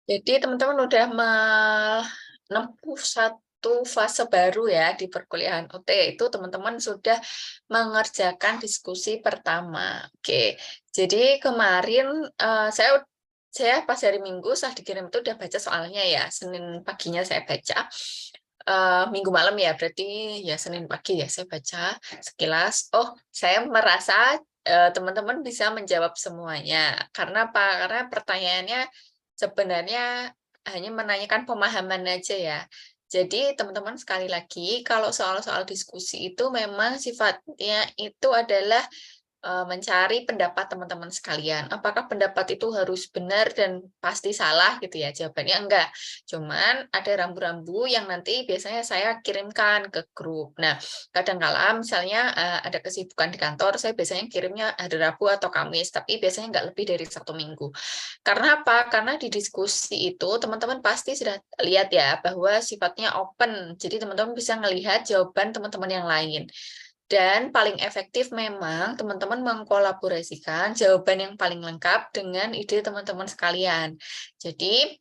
Jadi teman-teman udah menempuh satu fase baru ya di perkuliahan UT, itu teman-teman sudah mengerjakan diskusi pertama. Oke, jadi kemarin saya pas hari Minggu saat dikirim itu udah baca soalnya ya, Senin paginya saya baca. Minggu malam ya, berarti ya Senin pagi ya saya baca sekilas. Oh, saya merasa teman-teman bisa menjawab semuanya. Karena apa? Karena pertanyaannya sebenarnya hanya menanyakan pemahaman aja ya. Jadi teman-teman sekali lagi, kalau soal-soal diskusi itu memang sifatnya itu adalah mencari pendapat teman-teman sekalian. Apakah pendapat itu harus benar dan pasti salah gitu ya? Jawabannya enggak. Cuman ada rambu-rambu yang nanti biasanya saya kirimkan ke grup. Nah, kadang-kala misalnya ada kesibukan di kantor, saya biasanya kirimnya hari Rabu atau Kamis, tapi biasanya enggak lebih dari Sabtu Minggu. Karena apa? Karena di diskusi itu teman-teman pasti sudah lihat ya bahwa sifatnya open. Jadi teman-teman bisa melihat jawaban teman-teman yang lain. Dan paling efektif memang teman-teman mengkolaborasikan jawaban yang paling lengkap dengan ide teman-teman sekalian. Jadi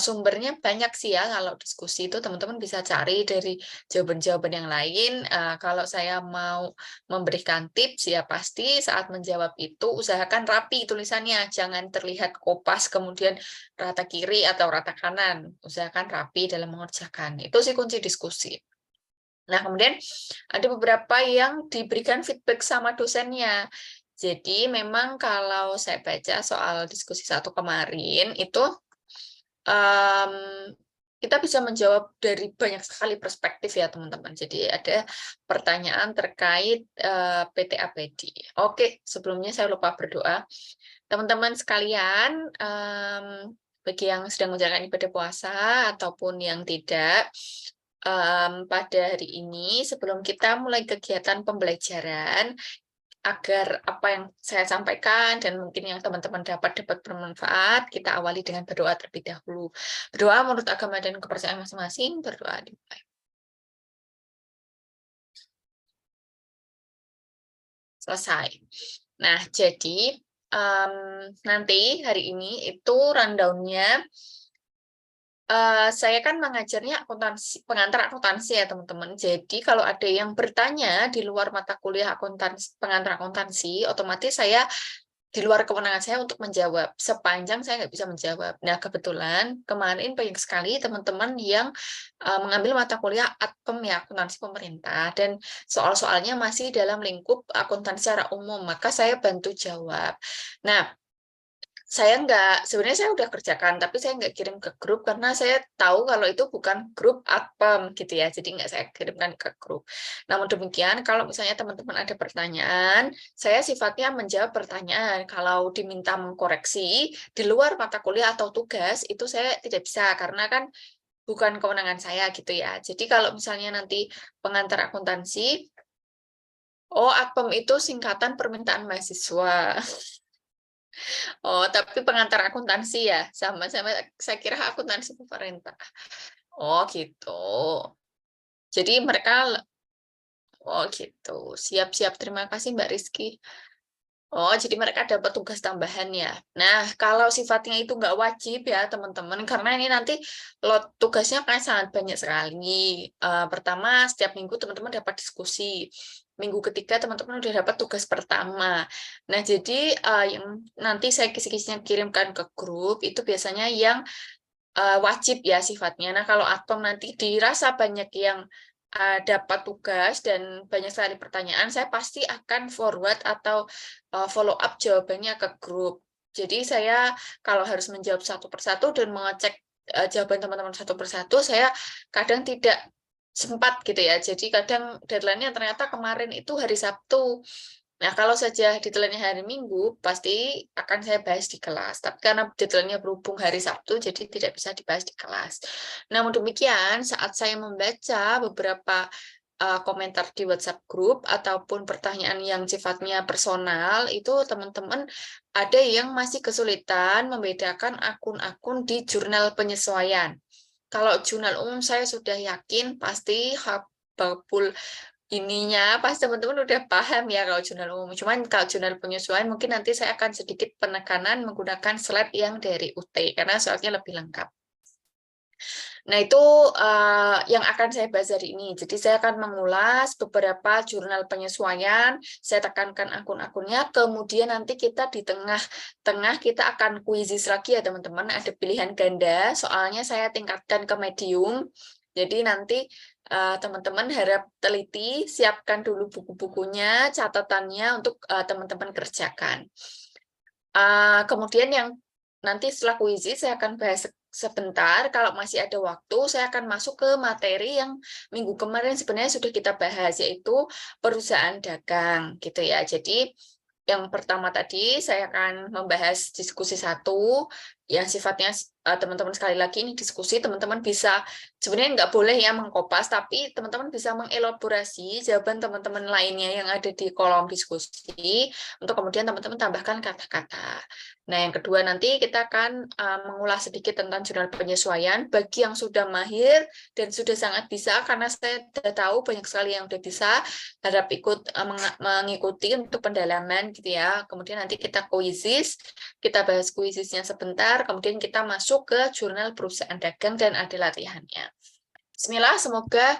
sumbernya banyak sih ya kalau diskusi itu teman-teman bisa cari dari jawaban-jawaban yang lain. Kalau saya mau memberikan tips ya pasti saat menjawab itu usahakan rapi tulisannya, jangan terlihat kopas kemudian rata kiri atau rata kanan. Usahakan rapi dalam mengerjakan. Itu sih kunci diskusi. Nah, kemudian ada beberapa yang diberikan feedback sama dosennya. Jadi memang kalau saya baca soal diskusi satu kemarin, itu em, kita bisa menjawab dari banyak sekali perspektif ya teman-teman. Jadi ada pertanyaan terkait PT APD. Oke, sebelumnya saya lupa berdoa. Teman-teman sekalian, bagi yang sedang menjalankan ibadah puasa ataupun yang tidak, pada hari ini sebelum kita mulai kegiatan pembelajaran, agar apa yang saya sampaikan dan mungkin yang teman-teman dapat bermanfaat, kita awali dengan berdoa terlebih dahulu. Berdoa menurut agama dan kepercayaan masing-masing, berdoa dimulai. Selesai. Nah, jadi nanti hari ini itu rundown-nya saya kan mengajarnya akuntansi, pengantar akuntansi ya teman-teman. Jadi kalau ada yang bertanya di luar mata kuliah akuntansi, pengantar akuntansi, otomatis saya di luar kewenangan saya untuk menjawab. Sepanjang saya nggak bisa menjawab. Nah kebetulan kemarin banyak sekali teman-teman yang mengambil mata kuliah ATPEM ya, akuntansi pemerintah, dan soal-soalnya masih dalam lingkup akuntansi secara umum. Maka saya bantu jawab. Nah, sebenarnya saya udah kerjakan, tapi saya nggak kirim ke grup karena saya tahu kalau itu bukan grup ATPEM gitu ya, jadi nggak saya kirimkan ke grup. Namun demikian, kalau misalnya teman-teman ada pertanyaan, saya sifatnya menjawab pertanyaan. Kalau diminta mengkoreksi di luar mata kuliah atau tugas, itu saya tidak bisa karena kan bukan kewenangan saya gitu ya. Jadi kalau misalnya nanti pengantar akuntansi, oh ATPEM itu singkatan permintaan mahasiswa. Oh, tapi pengantar akuntansi ya, sama-sama. Saya kira akuntansi pemerintah. Oh, gitu. Jadi mereka, oh gitu. Siap-siap. Terima kasih Mbak Rizky. Oh, jadi mereka dapat tugas tambahan ya. Nah, kalau sifatnya itu nggak wajib ya, teman-teman, karena ini nanti lot tugasnya kan sangat banyak sekali. Pertama, setiap minggu teman-teman dapat diskusi. Minggu ketiga teman-teman udah dapat tugas pertama. Nah, jadi yang nanti saya kisi-kisinya kirimkan ke grup itu biasanya yang wajib ya sifatnya. Nah, kalau Atom nanti dirasa banyak yang dapat tugas dan banyak sekali pertanyaan, saya pasti akan forward atau follow up jawabannya ke grup. Jadi saya kalau harus menjawab satu persatu dan mengecek jawaban teman-teman satu persatu, saya kadang tidak sempat gitu ya. Jadi kadang deadline-nya ternyata kemarin itu hari Sabtu. Nah, kalau saja deadline-nya hari Minggu, pasti akan saya bahas di kelas. Tapi karena deadline-nya berhubung hari Sabtu, jadi tidak bisa dibahas di kelas. Namun demikian, saat saya membaca beberapa komentar di WhatsApp grup ataupun pertanyaan yang sifatnya personal, itu teman-teman ada yang masih kesulitan membedakan akun-akun di jurnal penyesuaian. Kalau jurnal umum saya sudah yakin pasti Hababul ininya pasti teman-teman udah paham ya kalau jurnal umum. Cuman kalau jurnal penyesuaian mungkin nanti saya akan sedikit penekanan menggunakan slide yang dari UT karena soalnya lebih lengkap. Nah, itu yang akan saya bahas hari ini. Jadi, saya akan mengulas beberapa jurnal penyesuaian, saya tekankan akun-akunnya, kemudian nanti kita di tengah-tengah kita akan kuisis lagi ya teman-teman, ada pilihan ganda, soalnya saya tingkatkan ke medium, jadi nanti teman-teman harap teliti, siapkan dulu buku-bukunya, catatannya untuk teman-teman kerjakan. Kemudian yang nanti setelah kuisis saya akan bahas sebentar, kalau masih ada waktu, saya akan masuk ke materi yang minggu kemarin sebenarnya sudah kita bahas, yaitu perusahaan dagang, gitu ya. Jadi, yang pertama tadi, saya akan membahas diskusi 1, yang sifatnya teman-teman sekali lagi ini diskusi, teman-teman bisa, sebenarnya nggak boleh ya mengkopas, tapi teman-teman bisa mengelaborasi jawaban teman-teman lainnya yang ada di kolom diskusi, untuk kemudian teman-teman tambahkan kata-kata. Nah, yang kedua nanti kita akan mengulas sedikit tentang jurnal penyesuaian bagi yang sudah mahir dan sudah sangat bisa, karena saya sudah tahu banyak sekali yang sudah bisa, harap ikut mengikuti untuk pendalaman gitu ya. Kemudian nanti kita kuisis, kita bahas kuisisnya sebentar, kemudian kita masuk ke jurnal perusahaan dagang dan ada latihannya. Bismillah, semoga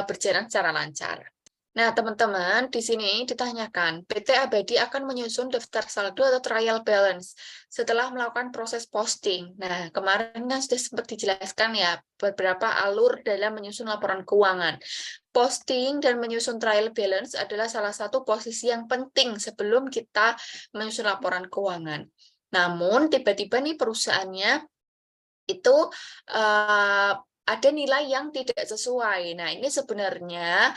berjalan secara lancar. Nah, teman-teman, di sini ditanyakan, PT Abadi akan menyusun daftar saldo atau trial balance setelah melakukan proses posting. Nah, kemarin kan sudah sempat dijelaskan ya, beberapa alur dalam menyusun laporan keuangan. Posting dan menyusun trial balance adalah salah satu posisi yang penting sebelum kita menyusun laporan keuangan. Namun, tiba-tiba nih perusahaannya itu ada nilai yang tidak sesuai. Nah, ini sebenarnya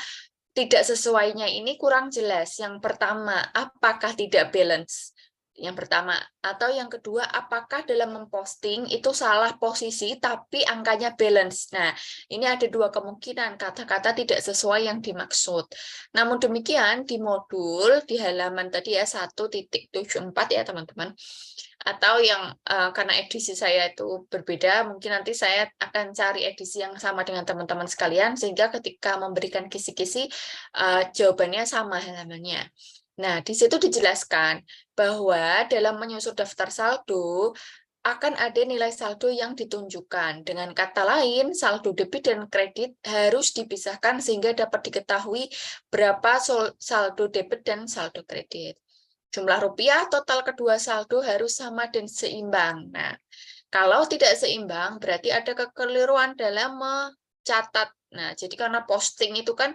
tidak sesuainya ini kurang jelas. Yang pertama, apakah tidak balance? Yang pertama. Atau yang kedua, apakah dalam memposting itu salah posisi tapi angkanya balance? Nah, ini ada dua kemungkinan kata-kata tidak sesuai yang dimaksud. Namun demikian, di modul, di halaman tadi ya 1.74 ya teman-teman, atau yang karena edisi saya itu berbeda, mungkin nanti saya akan cari edisi yang sama dengan teman-teman sekalian, sehingga ketika memberikan kisi-kisi, jawabannya sama halamannya. Nah, di situ dijelaskan bahwa dalam menyusun daftar saldo, akan ada nilai saldo yang ditunjukkan. Dengan kata lain, saldo debit dan kredit harus dipisahkan sehingga dapat diketahui berapa saldo debit dan saldo kredit. Jumlah rupiah total kedua saldo harus sama dan seimbang. Nah, kalau tidak seimbang, berarti ada kekeliruan dalam mencatat. Nah, jadi karena posting itu kan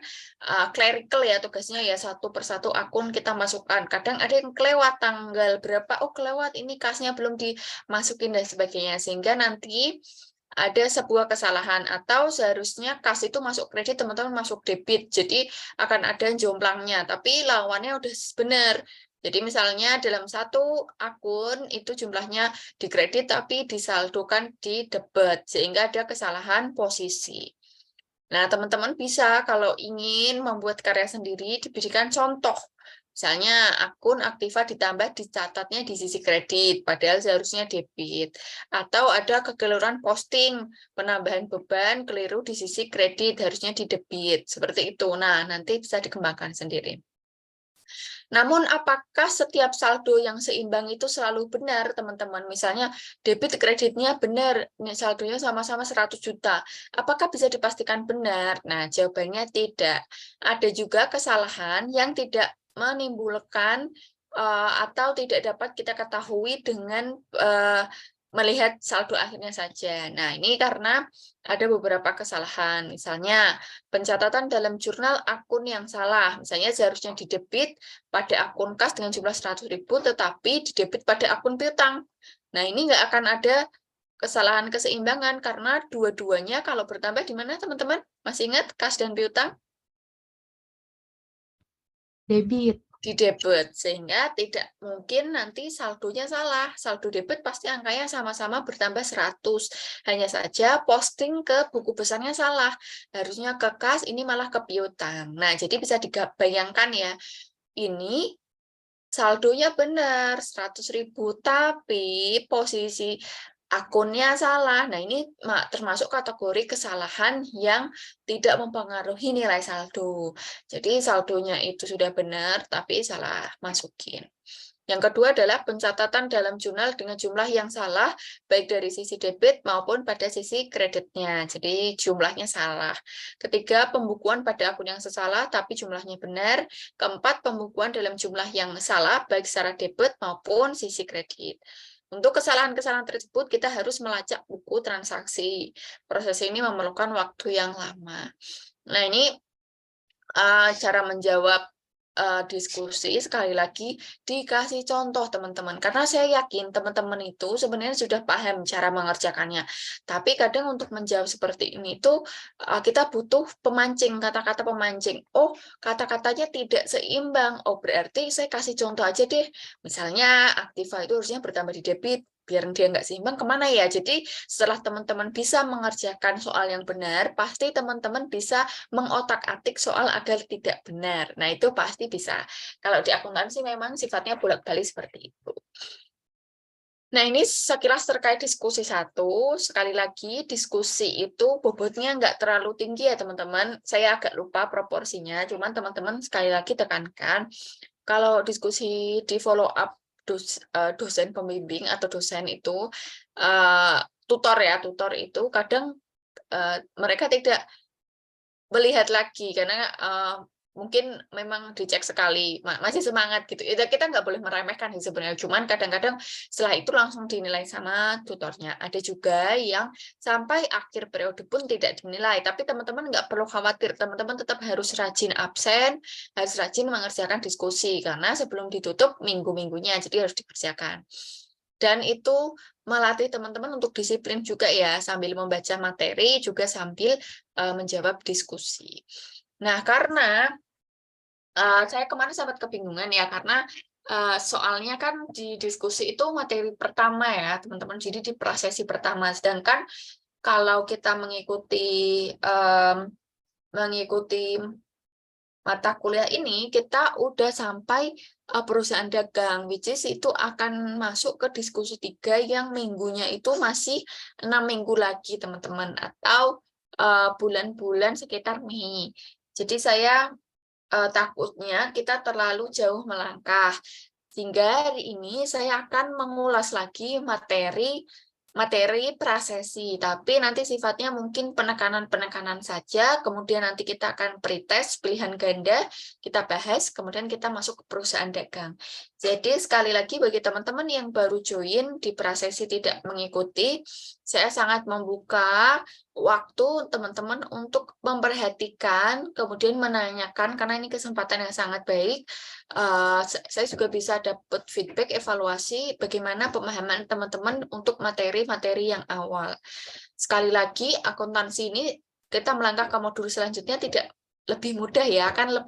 clerical ya, tugasnya ya satu persatu akun kita masukkan. Kadang ada yang kelewat tanggal berapa, oh kelewat ini kasnya belum dimasukin dan sebagainya. Sehingga nanti ada sebuah kesalahan, atau seharusnya kas itu masuk kredit, teman-teman masuk debit. Jadi akan ada jomplangnya, tapi lawannya udah benar. Jadi misalnya dalam satu akun itu jumlahnya di kredit tapi disaldokan di debit, sehingga ada kesalahan posisi. Nah, teman-teman bisa kalau ingin membuat karya sendiri diberikan contoh. Misalnya akun Aktiva ditambah dicatatnya di sisi kredit, padahal seharusnya debit. Atau ada kekeliruan posting, penambahan beban keliru di sisi kredit, harusnya di debit. Seperti itu. Nah, nanti bisa dikembangkan sendiri. Namun, apakah setiap saldo yang seimbang itu selalu benar, teman-teman? Misalnya, debit kreditnya benar, saldonya sama-sama 100 juta. Apakah bisa dipastikan benar? Nah, jawabannya tidak. Ada juga kesalahan yang tidak menimbulkan atau tidak dapat kita ketahui dengan melihat saldo akhirnya saja. Nah, ini karena ada beberapa kesalahan. Misalnya, pencatatan dalam jurnal akun yang salah. Misalnya seharusnya didebit pada akun kas dengan jumlah 100.000, tetapi didebit pada akun piutang. Nah, ini nggak akan ada kesalahan keseimbangan, karena dua-duanya kalau bertambah di mana, teman-teman? Masih ingat kas dan piutang? Debit. Di debit, sehingga tidak mungkin nanti saldonya salah. Saldo debit pasti angkanya sama-sama bertambah 100. Hanya saja posting ke buku besarnya salah. Harusnya ke kas, ini malah ke piutang. Nah, jadi bisa dibayangkan ya, ini saldonya benar 100.000, tapi posisi akunnya salah. Nah, ini termasuk kategori kesalahan yang tidak mempengaruhi nilai saldo. Jadi saldonya itu sudah benar, tapi salah masukin. Yang kedua adalah pencatatan dalam jurnal dengan jumlah yang salah, baik dari sisi debit maupun pada sisi kreditnya. Jadi jumlahnya salah. Ketiga, pembukuan pada akun yang sesalah, tapi jumlahnya benar. Keempat, pembukuan dalam jumlah yang salah, baik secara debit maupun sisi kredit. Untuk kesalahan-kesalahan tersebut, kita harus melacak buku transaksi. Proses ini memerlukan waktu yang lama. Nah, ini cara menjawab diskusi, sekali lagi dikasih contoh teman-teman, karena saya yakin teman-teman itu sebenarnya sudah paham cara mengerjakannya, tapi kadang untuk menjawab seperti ini itu kita butuh pemancing, kata-kata pemancing. Oh, kata-katanya tidak seimbang, oh berarti saya kasih contoh aja deh, misalnya aktiva itu harusnya bertambah di debit, biar dia nggak seimbang kemana ya. Jadi setelah teman-teman bisa mengerjakan soal yang benar, pasti teman-teman bisa mengotak-atik soal agar tidak benar. Nah, itu pasti bisa. Kalau di akuntansi memang sifatnya bolak-balik seperti itu. Nah, ini sekilas terkait diskusi satu. Sekali lagi, diskusi itu bobotnya nggak terlalu tinggi ya, teman-teman. Saya agak lupa proporsinya, cuman teman-teman sekali lagi tekankan, kalau diskusi di follow up dosen pembimbing atau dosen itu, tutor itu kadang mereka tidak melihat lagi karena mungkin memang dicek sekali masih semangat gitu. Kita nggak boleh meremehkan sih sebenarnya. Cuman kadang-kadang setelah itu langsung dinilai sama tutornya. Ada juga yang sampai akhir periode pun tidak dinilai. Tapi teman-teman nggak perlu khawatir. Teman-teman tetap harus rajin absen, harus rajin mengerjakan diskusi karena sebelum ditutup minggu-minggunya jadi harus dikerjakan. Dan itu melatih teman-teman untuk disiplin juga ya, sambil membaca materi juga sambil menjawab diskusi. Nah, karena saya kemarin sempat kebingungan ya, karena soalnya kan di diskusi itu materi pertama ya, teman-teman. Jadi di prosesi pertama. Sedangkan kalau kita mengikuti mata kuliah ini, kita udah sampai perusahaan dagang, which is itu akan masuk ke diskusi 3 yang minggunya itu masih 6 minggu lagi, teman-teman, atau bulan-bulan sekitar Mei. Jadi saya takutnya kita terlalu jauh melangkah. Sehingga hari ini saya akan mengulas lagi materi prasesi, tapi nanti sifatnya mungkin penekanan-penekanan saja, kemudian nanti kita akan pretest pilihan ganda, kita bahas, kemudian kita masuk ke perusahaan dagang. Jadi sekali lagi bagi teman-teman yang baru join di prasesi tidak mengikuti, saya sangat membuka waktu teman-teman untuk memperhatikan, kemudian menanyakan, karena ini kesempatan yang sangat baik. Saya juga bisa dapat feedback, evaluasi bagaimana pemahaman teman-teman untuk materi-materi yang awal. Sekali lagi, akuntansi ini kita melangkah ke modul selanjutnya tidak lebih mudah ya, akan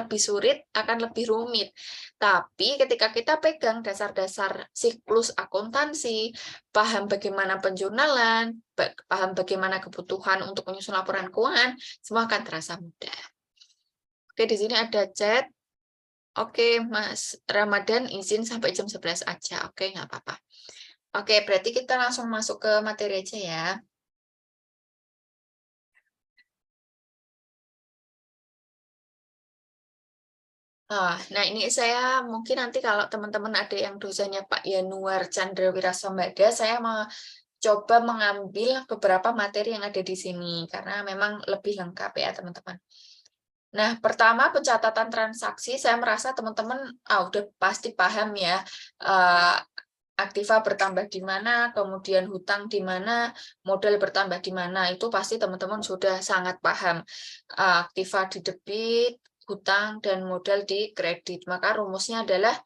lebih sulit, akan lebih rumit. Tapi ketika kita pegang dasar-dasar siklus akuntansi, paham bagaimana penjurnalan, paham bagaimana kebutuhan untuk menyusun laporan keuangan, semua akan terasa mudah. Oke, di sini ada chat. Oke, Mas Ramadan izin sampai jam 11 aja. Oke, nggak apa-apa. Oke, berarti kita langsung masuk ke materi aja ya. Nah, ini saya mungkin nanti kalau teman-teman ada yang dosennya Pak Yanuar Chandra Wirasambada, saya mau coba mengambil beberapa materi yang ada di sini, karena memang lebih lengkap ya, teman-teman. Nah, pertama pencatatan transaksi, saya merasa teman-teman udah pasti paham ya, aktiva bertambah di mana, kemudian hutang di mana, modal bertambah di mana, itu pasti teman-teman sudah sangat paham. Aktiva di debit, hutang, dan modal di kredit. Maka rumusnya adalah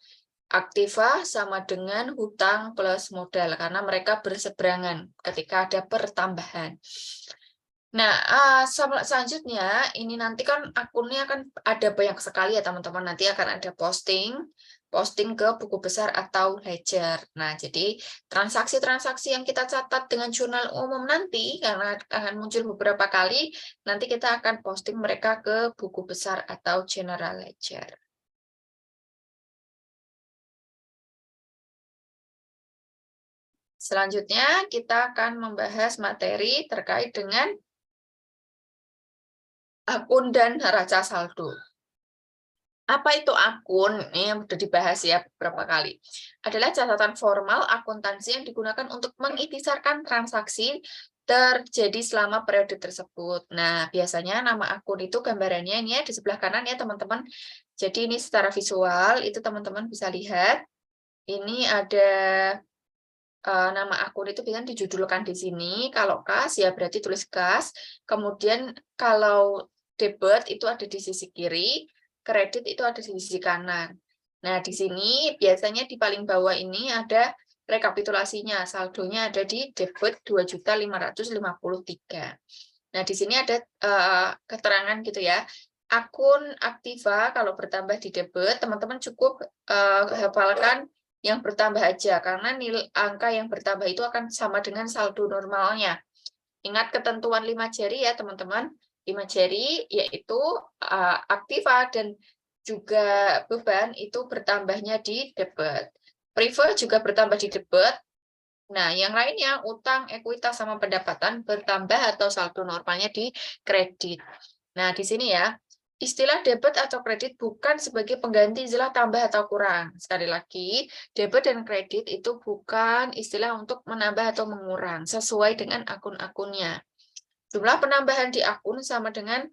aktiva sama dengan hutang plus modal, karena mereka berseberangan ketika ada pertambahan. Nah, selanjutnya ini nanti kan akunnya kan ada banyak sekali ya teman-teman. Nanti akan ada posting ke buku besar atau ledger. Nah, jadi transaksi-transaksi yang kita catat dengan jurnal umum nanti, karena akan muncul beberapa kali, nanti kita akan posting mereka ke buku besar atau general ledger. Selanjutnya, kita akan membahas materi terkait dengan akun dan neraca saldo. Apa itu akun? Ini yang sudah dibahas ya beberapa kali. Adalah catatan formal akuntansi yang digunakan untuk mengikhtisarkan transaksi terjadi selama periode tersebut. Nah, biasanya nama akun itu gambarannya ini ya di sebelah kanan ya teman-teman. Jadi ini secara visual itu teman-teman bisa lihat. Ini ada nama akun itu biasanya dijudulkan di sini. Kalau kas ya berarti tulis kas. Kemudian kalau debit itu ada di sisi kiri, kredit itu ada di sisi kanan. Nah, di sini biasanya di paling bawah ini ada rekapitulasinya. Saldonya ada di debit 2.553. Nah, di sini ada keterangan gitu ya. Akun aktiva kalau bertambah di debit, teman-teman cukup hafalkan yang bertambah aja, karena nilai angka yang bertambah itu akan sama dengan saldo normalnya. Ingat ketentuan 5 jari ya teman-teman. 5 jari yaitu aktiva dan juga beban itu bertambahnya di debit. Prive juga bertambah di debit. Nah, yang lainnya utang, ekuitas sama pendapatan bertambah atau saldo normalnya di kredit. Nah, di sini ya, istilah debit atau kredit bukan sebagai pengganti istilah tambah atau kurang. Sekali lagi, debit dan kredit itu bukan istilah untuk menambah atau mengurang, sesuai dengan akun-akunnya. Jumlah penambahan di akun sama dengan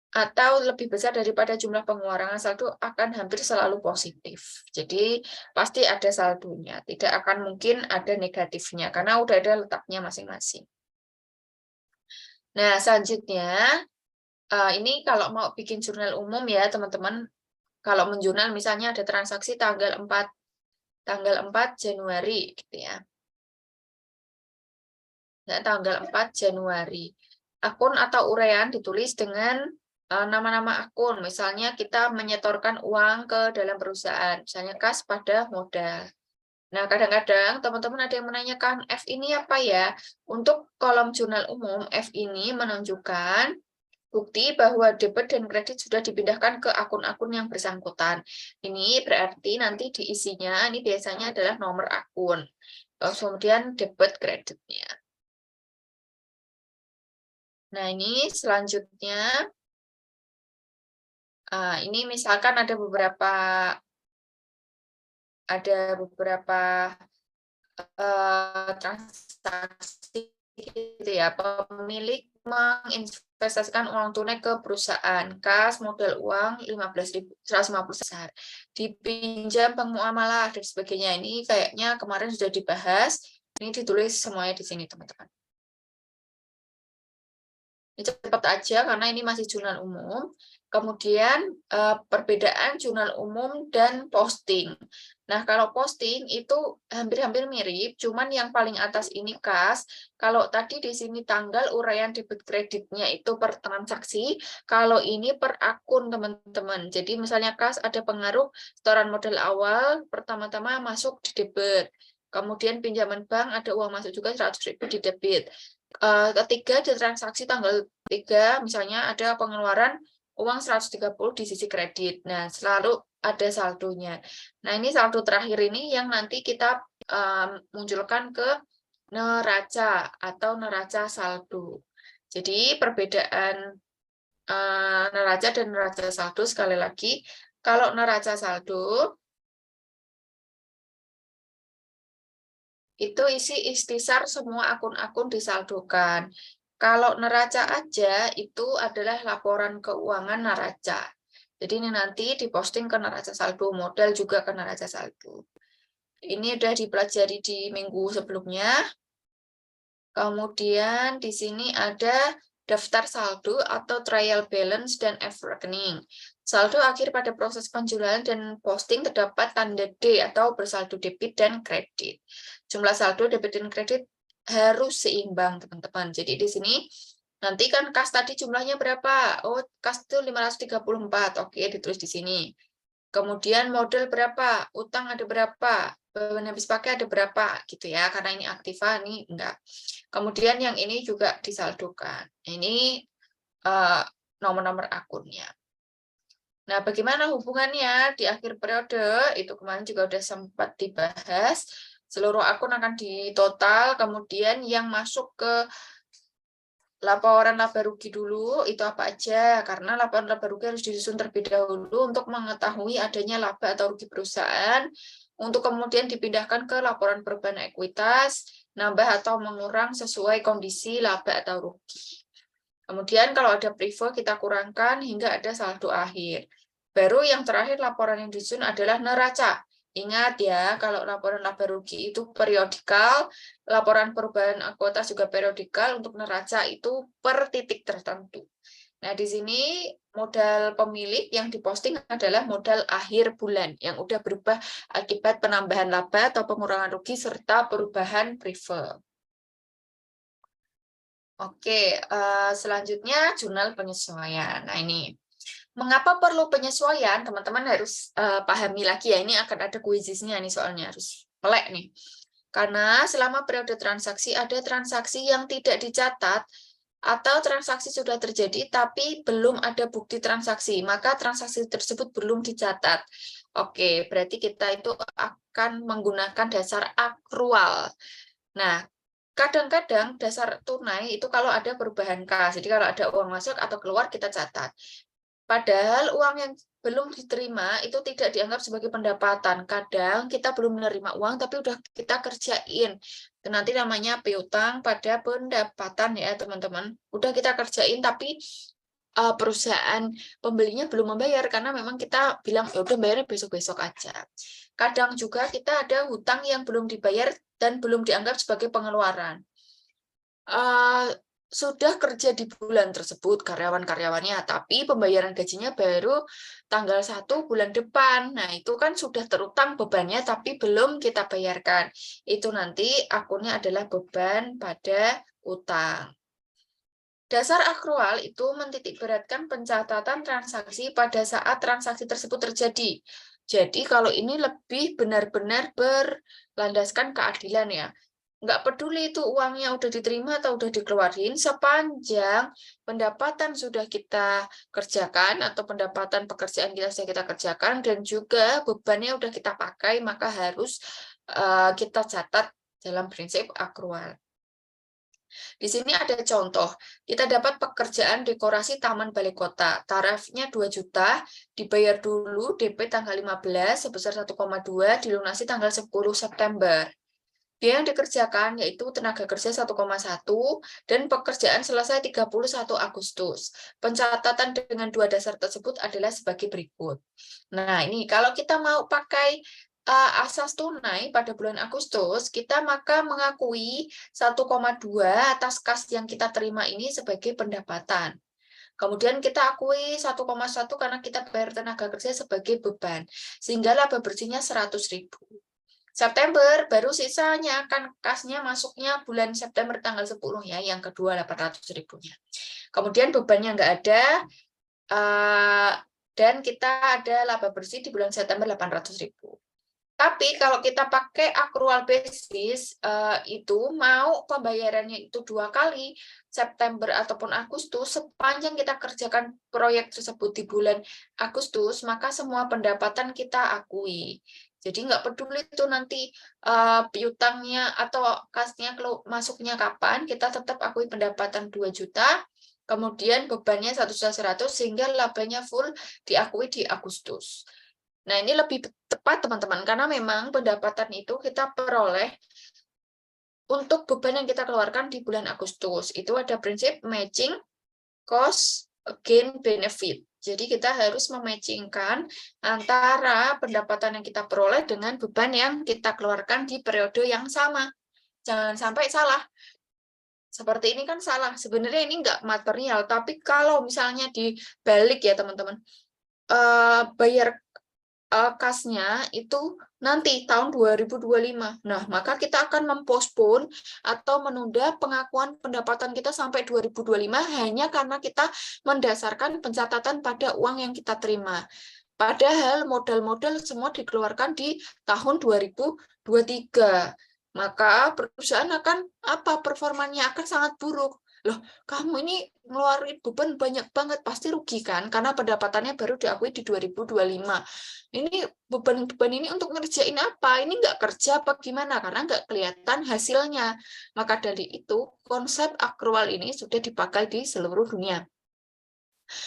atau lebih besar daripada jumlah pengeluaran saldo akan hampir selalu positif. Jadi pasti ada saldonya, tidak akan mungkin ada negatifnya karena udah ada letaknya masing-masing. Nah, selanjutnya ini kalau mau bikin jurnal umum ya, teman-teman. Kalau menjurnal misalnya ada transaksi tanggal 4 Januari gitu ya. Nah, tanggal 4 Januari. Akun atau urean ditulis dengan nama-nama akun. Misalnya kita menyetorkan uang ke dalam perusahaan, misalnya kas pada modal. Nah, kadang-kadang teman-teman ada yang menanyakan, F ini apa ya? Untuk kolom jurnal umum, F ini menunjukkan bukti bahwa debit dan kredit sudah dipindahkan ke akun-akun yang bersangkutan. Ini berarti nanti diisinya, ini biasanya adalah nomor akun. Kemudian debit kreditnya. Nah, ini selanjutnya, ini misalkan ada beberapa transaksi gitu ya, pemilik menginvestasikan uang tunai ke perusahaan, kas modal uang 15.150 besar, dipinjam penguamalah dan sebagainya. Ini kayaknya kemarin sudah dibahas, ini ditulis semuanya di sini teman-teman. Ini cepat aja karena ini masih jurnal umum. Kemudian perbedaan jurnal umum dan posting. Nah, kalau posting itu hampir-hampir mirip, cuman yang paling atas ini kas. Kalau tadi di sini tanggal uraian debit kreditnya itu per transaksi, kalau ini per akun, teman-teman. Jadi misalnya kas ada pengaruh setoran modal awal, pertama-tama masuk di debit. Kemudian pinjaman bank ada uang masuk juga 100.000 di debit. Ketiga di transaksi tanggal 3, misalnya ada pengeluaran uang 130 di sisi kredit. Nah, selalu ada saldonya. Nah, ini saldo terakhir ini yang nanti kita munculkan ke neraca atau neraca saldo. Jadi, perbedaan neraca dan neraca saldo sekali lagi, kalau neraca saldo itu isi ikhtisar semua akun-akun disaldokan. Kalau neraca aja itu adalah laporan keuangan neraca. Jadi ini nanti diposting ke neraca saldo, modal juga ke neraca saldo. Ini sudah dipelajari di minggu sebelumnya. Kemudian di sini ada daftar saldo atau trial balance dan F reckoning. Saldo akhir pada proses penjualan dan posting terdapat tanda D atau bersaldo debit dan kredit. Jumlah saldo debit dan kredit harus seimbang, teman-teman. Jadi di sini nanti kan kas tadi jumlahnya berapa? Oh, kas itu 534. Oke, ditulis di sini. Kemudian modal berapa, utang ada berapa, beban habis pakai ada berapa, gitu ya. Karena ini aktiva, ini enggak. Kemudian yang ini juga disaldokan. Ini nomor-nomor akunnya. Nah, bagaimana hubungannya di akhir periode? Itu kemarin juga sudah sempat dibahas. Seluruh akun akan ditotal, kemudian yang masuk ke laporan laba rugi dulu itu apa aja, karena laporan laba rugi harus disusun terlebih dahulu untuk mengetahui adanya laba atau rugi perusahaan, untuk kemudian dipindahkan ke laporan perubahan ekuitas, nambah atau mengurang sesuai kondisi laba atau rugi. Kemudian kalau ada privo kita kurangkan hingga ada saldo akhir. Baru yang terakhir laporan yang disusun adalah neraca. Ingat ya, kalau laporan laba rugi itu periodikal, laporan perubahan ekuitas juga periodikal, untuk neraca itu per titik tertentu. Nah, di sini modal pemilik yang diposting adalah modal akhir bulan yang udah berubah akibat penambahan laba atau pengurangan rugi serta perubahan privo. Oke, selanjutnya jurnal penyesuaian. Nah, ini mengapa perlu penyesuaian? Teman-teman harus pahami lagi ya. Ini akan ada kuisisnya nih, soalnya harus melek nih. Karena selama periode transaksi ada transaksi yang tidak dicatat atau transaksi sudah terjadi tapi belum ada bukti transaksi, maka transaksi tersebut belum dicatat. Oke, berarti kita itu akan menggunakan dasar akrual. Nah, kadang-kadang dasar tunai itu kalau ada perubahan kas, jadi kalau ada uang masuk atau keluar kita catat. Padahal uang yang belum diterima itu tidak dianggap sebagai pendapatan. Kadang kita belum menerima uang tapi udah kita kerjain. Itu nanti namanya piutang pada pendapatan ya teman-teman. Udah kita kerjain tapi perusahaan pembelinya belum membayar karena memang kita bilang ya udah bayarnya besok-besok aja. Kadang juga kita ada hutang yang belum dibayar dan belum dianggap sebagai pengeluaran. Sudah kerja di bulan tersebut karyawan-karyawannya, tapi pembayaran gajinya baru tanggal 1 bulan depan. Nah, itu kan sudah terutang bebannya, tapi belum kita bayarkan. Itu nanti akunnya adalah beban pada utang. Dasar akrual itu mentitikberatkan pencatatan transaksi pada saat transaksi tersebut terjadi. Jadi kalau ini lebih benar-benar berlandaskan keadilan ya. Nggak peduli itu uangnya udah diterima atau udah dikeluarin, sepanjang pendapatan sudah kita kerjakan atau pendapatan pekerjaan kita sudah kita kerjakan dan juga bebannya udah kita pakai, maka harus kita catat dalam prinsip akrual. Di sini ada contoh, kita dapat pekerjaan dekorasi Taman Balai Kota, tarifnya 2 juta, dibayar dulu DP tanggal 15 sebesar 1,2, dilunasi tanggal 10 September. Biaya yang dikerjakan yaitu tenaga kerja 1,1 dan pekerjaan selesai 31 Agustus. Pencatatan dengan dua dasar tersebut adalah sebagai berikut. Nah, ini kalau kita mau pakai asas tunai pada bulan Agustus, kita maka mengakui 1,2 atas kas yang kita terima ini sebagai pendapatan. Kemudian kita akui 1,1 karena kita bayar tenaga kerja sebagai beban, sehingga laba bersihnya 100.000. September baru sisanya akan kasnya masuknya bulan September tanggal 10 ya, yang kedua 800.000-nya. Kemudian bebannya nggak ada, dan kita ada laba bersih di bulan September 800.000. Tapi kalau kita pakai accrual basis, itu mau pembayarannya itu 2 kali, September ataupun Agustus, sepanjang kita kerjakan proyek tersebut di bulan Agustus, maka semua pendapatan kita akui. Jadi nggak peduli itu nanti piutangnya atau kasnya masuknya kapan, kita tetap akui pendapatan 2 juta, kemudian bebannya 1.100.000 sehingga labanya full diakui di Agustus. Nah, ini lebih tepat teman-teman, karena memang pendapatan itu kita peroleh untuk beban yang kita keluarkan di bulan Agustus. Itu ada prinsip matching cost gain benefit. Jadi kita harus mematchingkan antara pendapatan yang kita peroleh dengan beban yang kita keluarkan di periode yang sama. Jangan sampai salah. Seperti ini kan salah. Sebenarnya ini enggak material, tapi kalau misalnya dibalik ya teman-teman, bayar kasnya itu nanti tahun 2025. Nah, maka kita akan mempospon atau menunda pengakuan pendapatan kita sampai 2025 hanya karena kita mendasarkan pencatatan pada uang yang kita terima. Padahal modal-modal semua dikeluarkan di tahun 2023. Maka perusahaan akan performanya akan sangat buruk. Loh, kamu ini ngeluarin beban banyak banget, pasti rugi kan? Karena pendapatannya baru diakui di 2025. Ini beban-beban ini untuk ngerjain apa? Ini nggak kerja apa gimana? Karena nggak kelihatan hasilnya. Maka dari itu, konsep akrual ini sudah dipakai di seluruh dunia.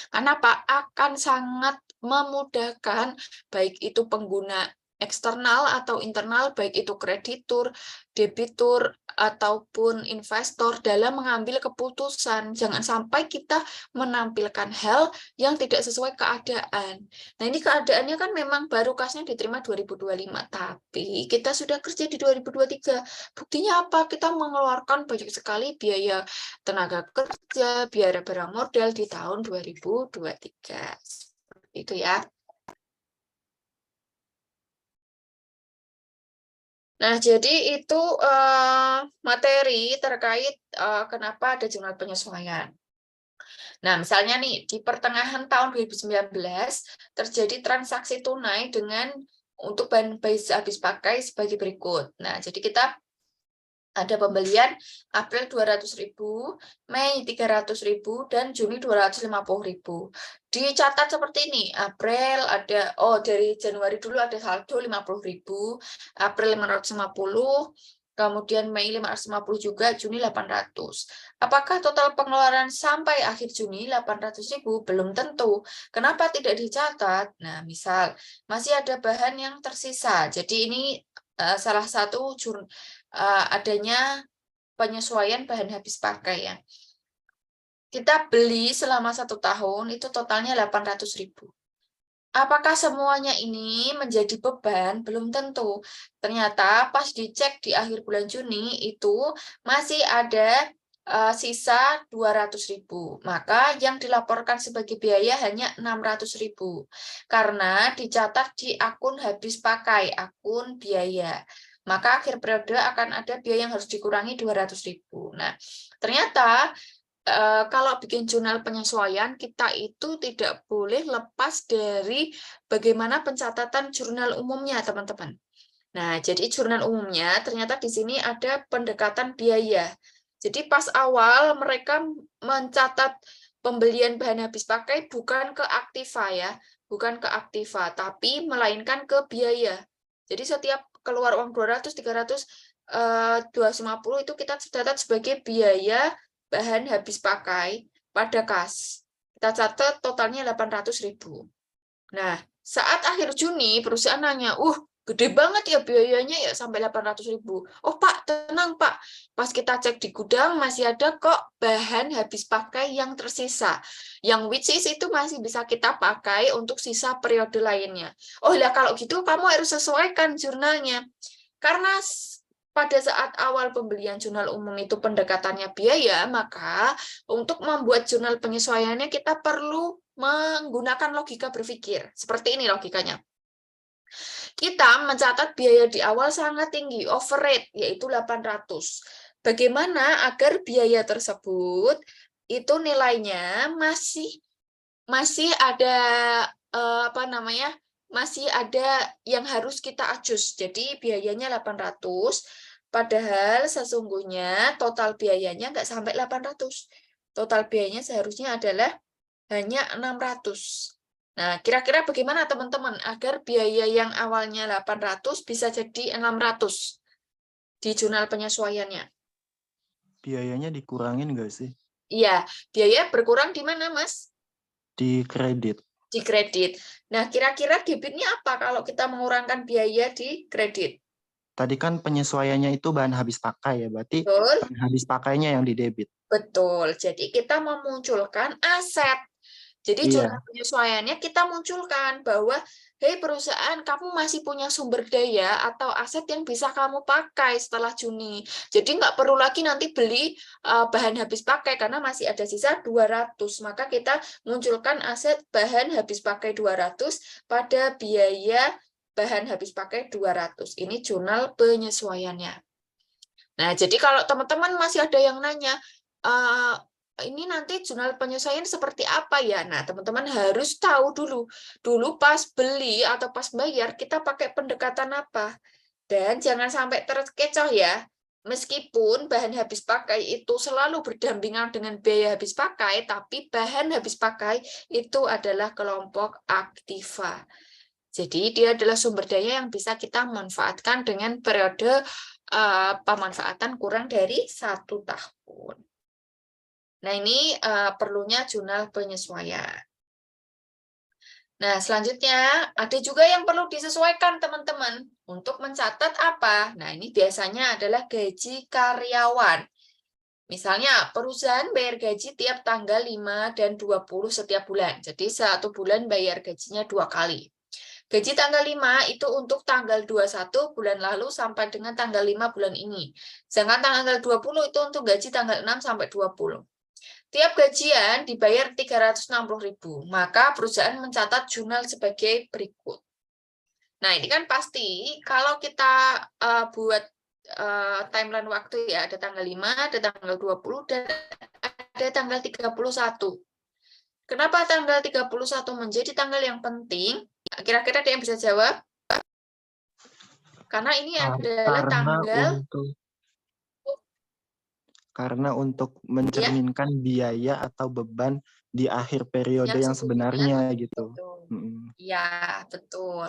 Kenapa? Akan sangat memudahkan baik itu pengguna eksternal atau internal, baik itu kreditur, debitur, ataupun investor dalam mengambil keputusan. Jangan sampai kita menampilkan hal yang tidak sesuai keadaan. Nah, ini keadaannya kan memang baru kasnya diterima 2025, tapi kita sudah kerja di 2023. Buktinya apa? Kita mengeluarkan banyak sekali biaya tenaga kerja, biaya barang modal di tahun 2023. Seperti itu ya. Nah, jadi itu materi terkait kenapa ada jurnal penyesuaian. Nah, misalnya nih, di pertengahan tahun 2019 terjadi transaksi tunai dengan untuk bahan habis pakai sebagai berikut. Nah, jadi kita ada pembelian April 200.000, Mei 300.000, dan Juni 250.000. Dicatat seperti ini, April ada, dari Januari dulu ada saldo 50.000, April 550, kemudian Mei 550 juga, Juni 800. Apakah total pengeluaran sampai akhir Juni 800.000? Belum tentu. Kenapa tidak dicatat? Nah, misal masih ada bahan yang tersisa. Jadi ini salah satu adanya penyesuaian bahan habis pakai ya. Kita beli selama 1 tahun itu totalnya 800.000. Apakah semuanya ini menjadi beban? Belum tentu. Ternyata pas dicek di akhir bulan Juni itu masih ada sisa 200.000. Maka yang dilaporkan sebagai biaya hanya 600.000. Karena dicatat di akun habis pakai, akun biaya. Maka akhir periode akan ada biaya yang harus dikurangi 200.000. Nah, ternyata kalau bikin jurnal penyesuaian, kita itu tidak boleh lepas dari bagaimana pencatatan jurnal umumnya, teman-teman. Nah, jadi jurnal umumnya ternyata di sini ada pendekatan biaya. Jadi pas awal mereka mencatat pembelian bahan habis pakai bukan ke aktiva ya, bukan ke aktiva, tapi melainkan ke biaya. Jadi setiap keluar uang 200, 300, 250 itu kita catat sebagai biaya bahan habis pakai pada kas. Kita catat totalnya 800.000. Nah, saat akhir Juni, perusahaan nanya, gede banget ya biayanya ya sampai 800.000. Oh Pak, tenang Pak. Pas kita cek di gudang, masih ada kok bahan habis pakai yang tersisa. Yang which is itu masih bisa kita pakai untuk sisa periode lainnya. Oh ya kalau gitu kamu harus sesuaikan jurnalnya. Karena pada saat awal pembelian jurnal umum itu pendekatannya biaya, maka untuk membuat jurnal penyesuaiannya kita perlu menggunakan logika berpikir. Seperti ini logikanya. Kita mencatat biaya di awal sangat tinggi, overrate, yaitu 800. Bagaimana agar biaya tersebut itu nilainya masih ada masih ada yang harus kita adjust. Jadi biayanya 800, padahal sesungguhnya total biayanya nggak sampai 800. Total biayanya seharusnya adalah hanya 600. Nah, kira-kira bagaimana teman-teman agar biaya yang awalnya 800 bisa jadi 600 di jurnal penyesuaiannya? Biayanya dikurangin nggak sih? Iya, biaya berkurang di mana, Mas? Di kredit. Di kredit. Nah, kira-kira debitnya apa kalau kita mengurangkan biaya di kredit? Tadi kan penyesuaiannya itu bahan habis pakai ya, berarti Betul? bahan habis pakainya yang di debit. Betul. Jadi kita memunculkan aset. Jadi jurnal Iya, penyesuaiannya kita munculkan bahwa, hei perusahaan, kamu masih punya sumber daya atau aset yang bisa kamu pakai setelah Juni. Jadi nggak perlu lagi nanti beli bahan habis pakai karena masih ada sisa 200. Maka kita munculkan aset bahan habis pakai 200 pada biaya bahan habis pakai 200. Ini jurnal penyesuaiannya. Nah, jadi kalau teman-teman masih ada yang nanya, ini nanti jurnal penyesuaian seperti apa ya? Nah, teman-teman harus tahu dulu. Dulu pas beli atau pas bayar, kita pakai pendekatan apa? Dan jangan sampai terkecoh ya. Meskipun bahan habis pakai itu selalu berdampingan dengan biaya habis pakai, tapi bahan habis pakai itu adalah kelompok aktiva. Jadi dia adalah sumber daya yang bisa kita manfaatkan dengan periode pemanfaatan kurang dari 1 tahun. Nah, ini perlunya jurnal penyesuaian. Nah, selanjutnya ada juga yang perlu disesuaikan teman-teman untuk mencatat apa? Nah, ini biasanya adalah gaji karyawan. Misalnya, perusahaan bayar gaji tiap tanggal 5 dan 20 setiap bulan. Jadi, satu bulan bayar gajinya 2 kali. Gaji tanggal 5 itu untuk tanggal 21 bulan lalu sampai dengan tanggal 5 bulan ini. Sedangkan tanggal 20 itu untuk gaji tanggal 6 sampai 20. Tiap gajian dibayar 360.000, maka perusahaan mencatat jurnal sebagai berikut. Nah, ini kan pasti kalau kita buat timeline waktu ya, ada tanggal 5, ada tanggal 20, dan ada tanggal 31. Kenapa tanggal 31 menjadi tanggal yang penting? Kira-kira ada yang bisa jawab? Karena ini adalah tanggal karena untuk mencerminkan biaya atau beban di akhir periode yang sebenarnya gitu. Iya, betul.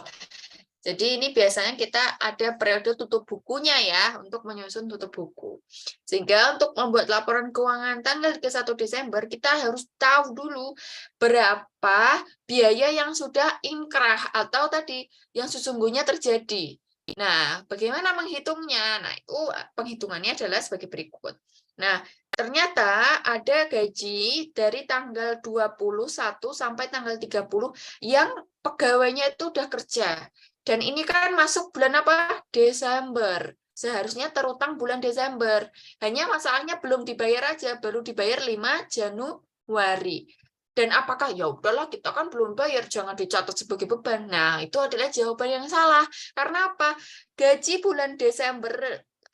Jadi ini biasanya kita ada periode tutup bukunya ya, untuk menyusun tutup buku. Sehingga untuk membuat laporan keuangan tanggal 31 Desember, kita harus tahu dulu berapa biaya yang sudah inkrah atau tadi yang sesungguhnya terjadi. Nah, bagaimana menghitungnya? Nah, itu penghitungannya adalah sebagai berikut. Nah, ternyata ada gaji dari tanggal 21 sampai tanggal 30 yang pegawainya itu udah kerja. Dan ini kan masuk bulan apa? Desember. Seharusnya terutang bulan Desember. Hanya masalahnya belum dibayar aja, baru dibayar 5 Januari. Dan apakah ya udahlah kita kan belum bayar, jangan dicatat sebagai beban. Nah, itu adalah jawaban yang salah. Karena apa? Gaji bulan Desember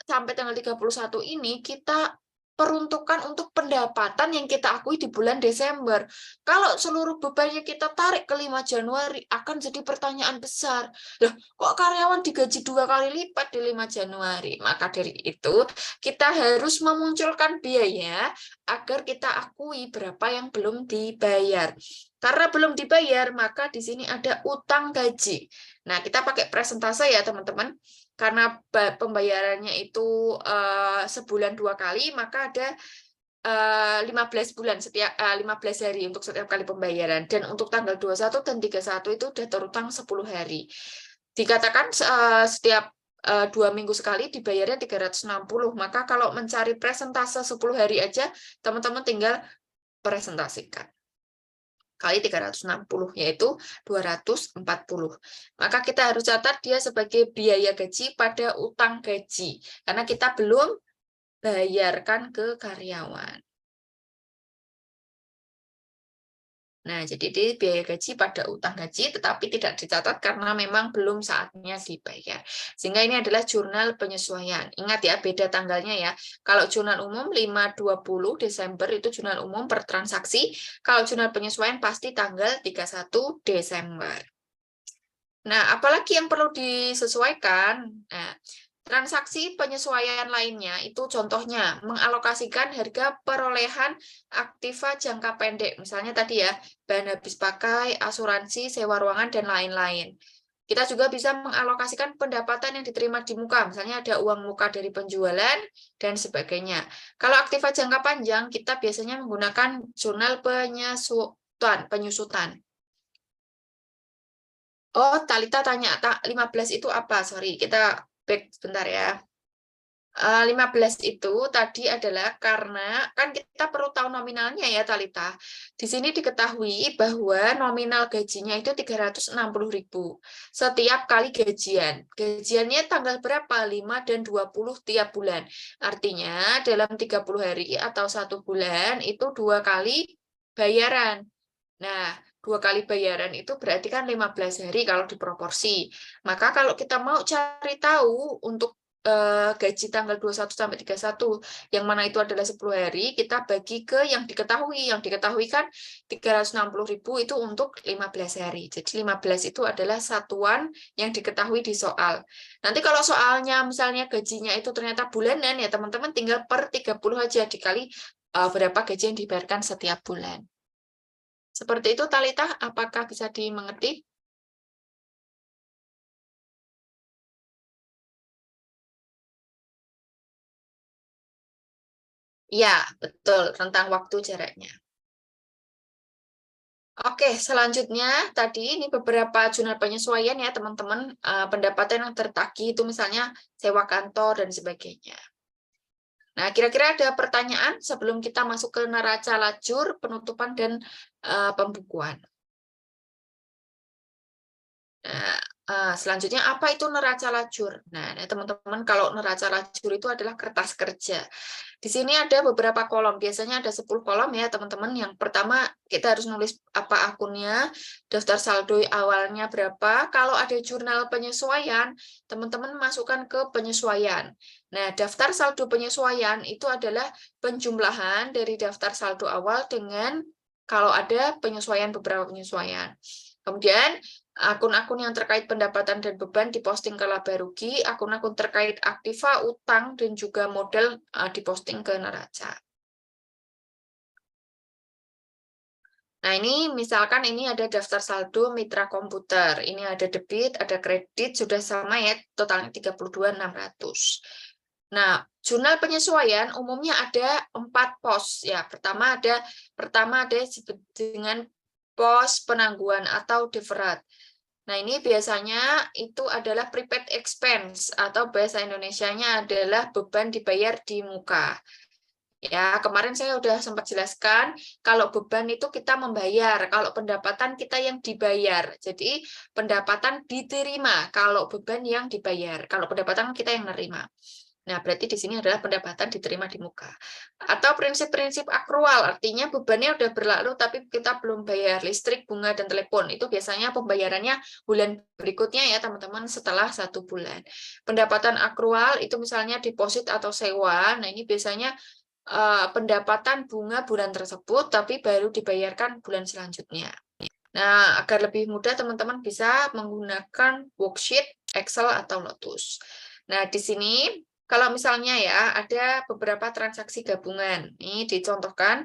sampai tanggal 31 ini kita peruntukan untuk pendapatan yang kita akui di bulan Desember. Kalau seluruh bebannya kita tarik ke 5 Januari, akan jadi pertanyaan besar. Loh, kok karyawan digaji 2 kali lipat di 5 Januari? Maka dari itu, kita harus memunculkan biaya agar kita akui berapa yang belum dibayar. Karena belum dibayar, maka di sini ada utang gaji. Nah, kita pakai presentase ya, teman-teman. Karena pembayarannya itu sebulan 2 kali, maka ada 15 bulan setiap 15 hari untuk setiap kali pembayaran, dan untuk tanggal 21 dan 31 itu sudah terutang 10 hari. Dikatakan setiap 2 minggu sekali dibayarnya 360, maka kalau mencari presentase 10 hari aja, teman-teman tinggal presentasikan kali 360, yaitu 240. Maka kita harus catat dia sebagai biaya gaji pada utang gaji, karena kita belum bayarkan ke karyawan. Nah, jadi di biaya gaji pada utang gaji, tetapi tidak dicatat karena memang belum saatnya dibayar. Sehingga ini adalah jurnal penyesuaian. Ingat ya, beda tanggalnya ya. Kalau jurnal umum 5-20 Desember itu jurnal umum per transaksi. Kalau jurnal penyesuaian pasti tanggal 31 Desember. Nah, apalagi yang perlu disesuaikan? Nah, transaksi penyesuaian lainnya itu contohnya mengalokasikan harga perolehan aktiva jangka pendek. Misalnya tadi ya, bahan habis pakai, asuransi, sewa ruangan, dan lain-lain. Kita juga bisa mengalokasikan pendapatan yang diterima di muka. Misalnya ada uang muka dari penjualan, dan sebagainya. Kalau aktiva jangka panjang, kita biasanya menggunakan jurnal penyusutan. Oh, Talita tanya, 15 itu apa? Sorry, kita back sebentar ya. 15 itu tadi adalah karena, kan kita perlu tahu nominalnya ya, Talita. Di sini diketahui bahwa nominal gajinya itu 360.000 setiap kali gajian. Gajiannya tanggal berapa? 5 dan 20 tiap bulan. Artinya dalam 30 hari atau 1 bulan itu 2 kali bayaran. Nah, 2 kali bayaran itu berarti kan 15 hari kalau diproporsi. Maka kalau kita mau cari tahu untuk gaji tanggal 21 sampai 31, yang mana itu adalah 10 hari, kita bagi ke yang diketahui. Yang diketahui kan 360.000 itu untuk 15 hari. Jadi 15 itu adalah satuan yang diketahui di soal. Nanti kalau soalnya misalnya gajinya itu ternyata bulanan, ya teman-teman tinggal per 30 aja dikali berapa gaji yang dibayarkan setiap bulan. Seperti itu, Talita, apakah bisa dimengerti? Ya, betul, rentang waktu jaraknya. Oke, selanjutnya tadi ini beberapa jurnal penyesuaian ya teman-teman, pendapatan yang tertagih itu misalnya sewa kantor dan sebagainya. Nah, kira-kira ada pertanyaan sebelum kita masuk ke neraca lajur, penutupan, dan pembukuan. Nah, selanjutnya apa itu neraca lajur? Nah, teman-teman, kalau neraca lajur itu adalah kertas kerja. Di sini ada beberapa kolom, biasanya ada 10 kolom ya teman-teman. Yang pertama kita harus nulis apa akunnya, daftar saldo awalnya berapa. Kalau ada jurnal penyesuaian, teman-teman masukkan ke penyesuaian. Nah, daftar saldo penyesuaian itu adalah penjumlahan dari daftar saldo awal dengan kalau ada penyesuaian, beberapa penyesuaian. Kemudian akun-akun yang terkait pendapatan dan beban diposting ke laba rugi, akun-akun terkait aktiva, utang, dan juga modal diposting ke neraca. Nah, ini misalkan ini ada daftar saldo mitra komputer. Ini ada debit, ada kredit, sudah sama ya, totalnya 32.600. Nah, jurnal penyesuaian umumnya ada 4 pos. Ya, pertama ada disebut dengan pos penangguhan atau deferred. Nah, ini biasanya itu adalah prepaid expense atau bahasa Indonesianya adalah beban dibayar di muka. Ya, kemarin saya sudah sempat jelaskan, kalau beban itu kita membayar, kalau pendapatan kita yang dibayar. Jadi, pendapatan diterima, kalau beban yang dibayar. Kalau pendapatan kita yang menerima. Nah, berarti di sini adalah pendapatan diterima di muka. Atau prinsip-prinsip akrual, artinya bebannya udah berlalu tapi kita belum bayar listrik, bunga, dan telepon. Itu biasanya pembayarannya bulan berikutnya ya teman-teman, setelah 1 bulan. Pendapatan akrual itu misalnya deposit atau sewa. Nah, ini biasanya pendapatan bunga bulan tersebut tapi baru dibayarkan bulan selanjutnya. Nah, agar lebih mudah teman-teman bisa menggunakan worksheet, Excel, atau Lotus. Nah, di sini kalau misalnya ya ada beberapa transaksi gabungan. Ini dicontohkan.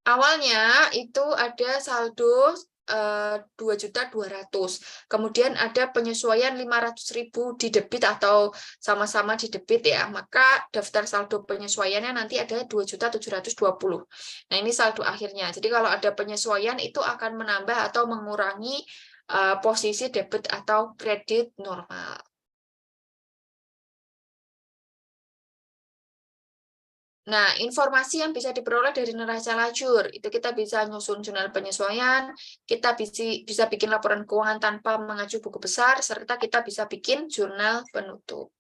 Awalnya itu ada saldo 2.200.000. Kemudian ada penyesuaian 500.000 di debit atau sama-sama di debit ya. Maka daftar saldo penyesuaiannya nanti ada 2.720.000. Nah, ini saldo akhirnya. Jadi kalau ada penyesuaian itu akan menambah atau mengurangi posisi debit atau kredit normal. Nah, informasi yang bisa diperoleh dari neraca lajur, itu kita bisa nyusun jurnal penyesuaian, kita bisa bikin laporan keuangan tanpa mengacu buku besar, serta kita bisa bikin jurnal penutup.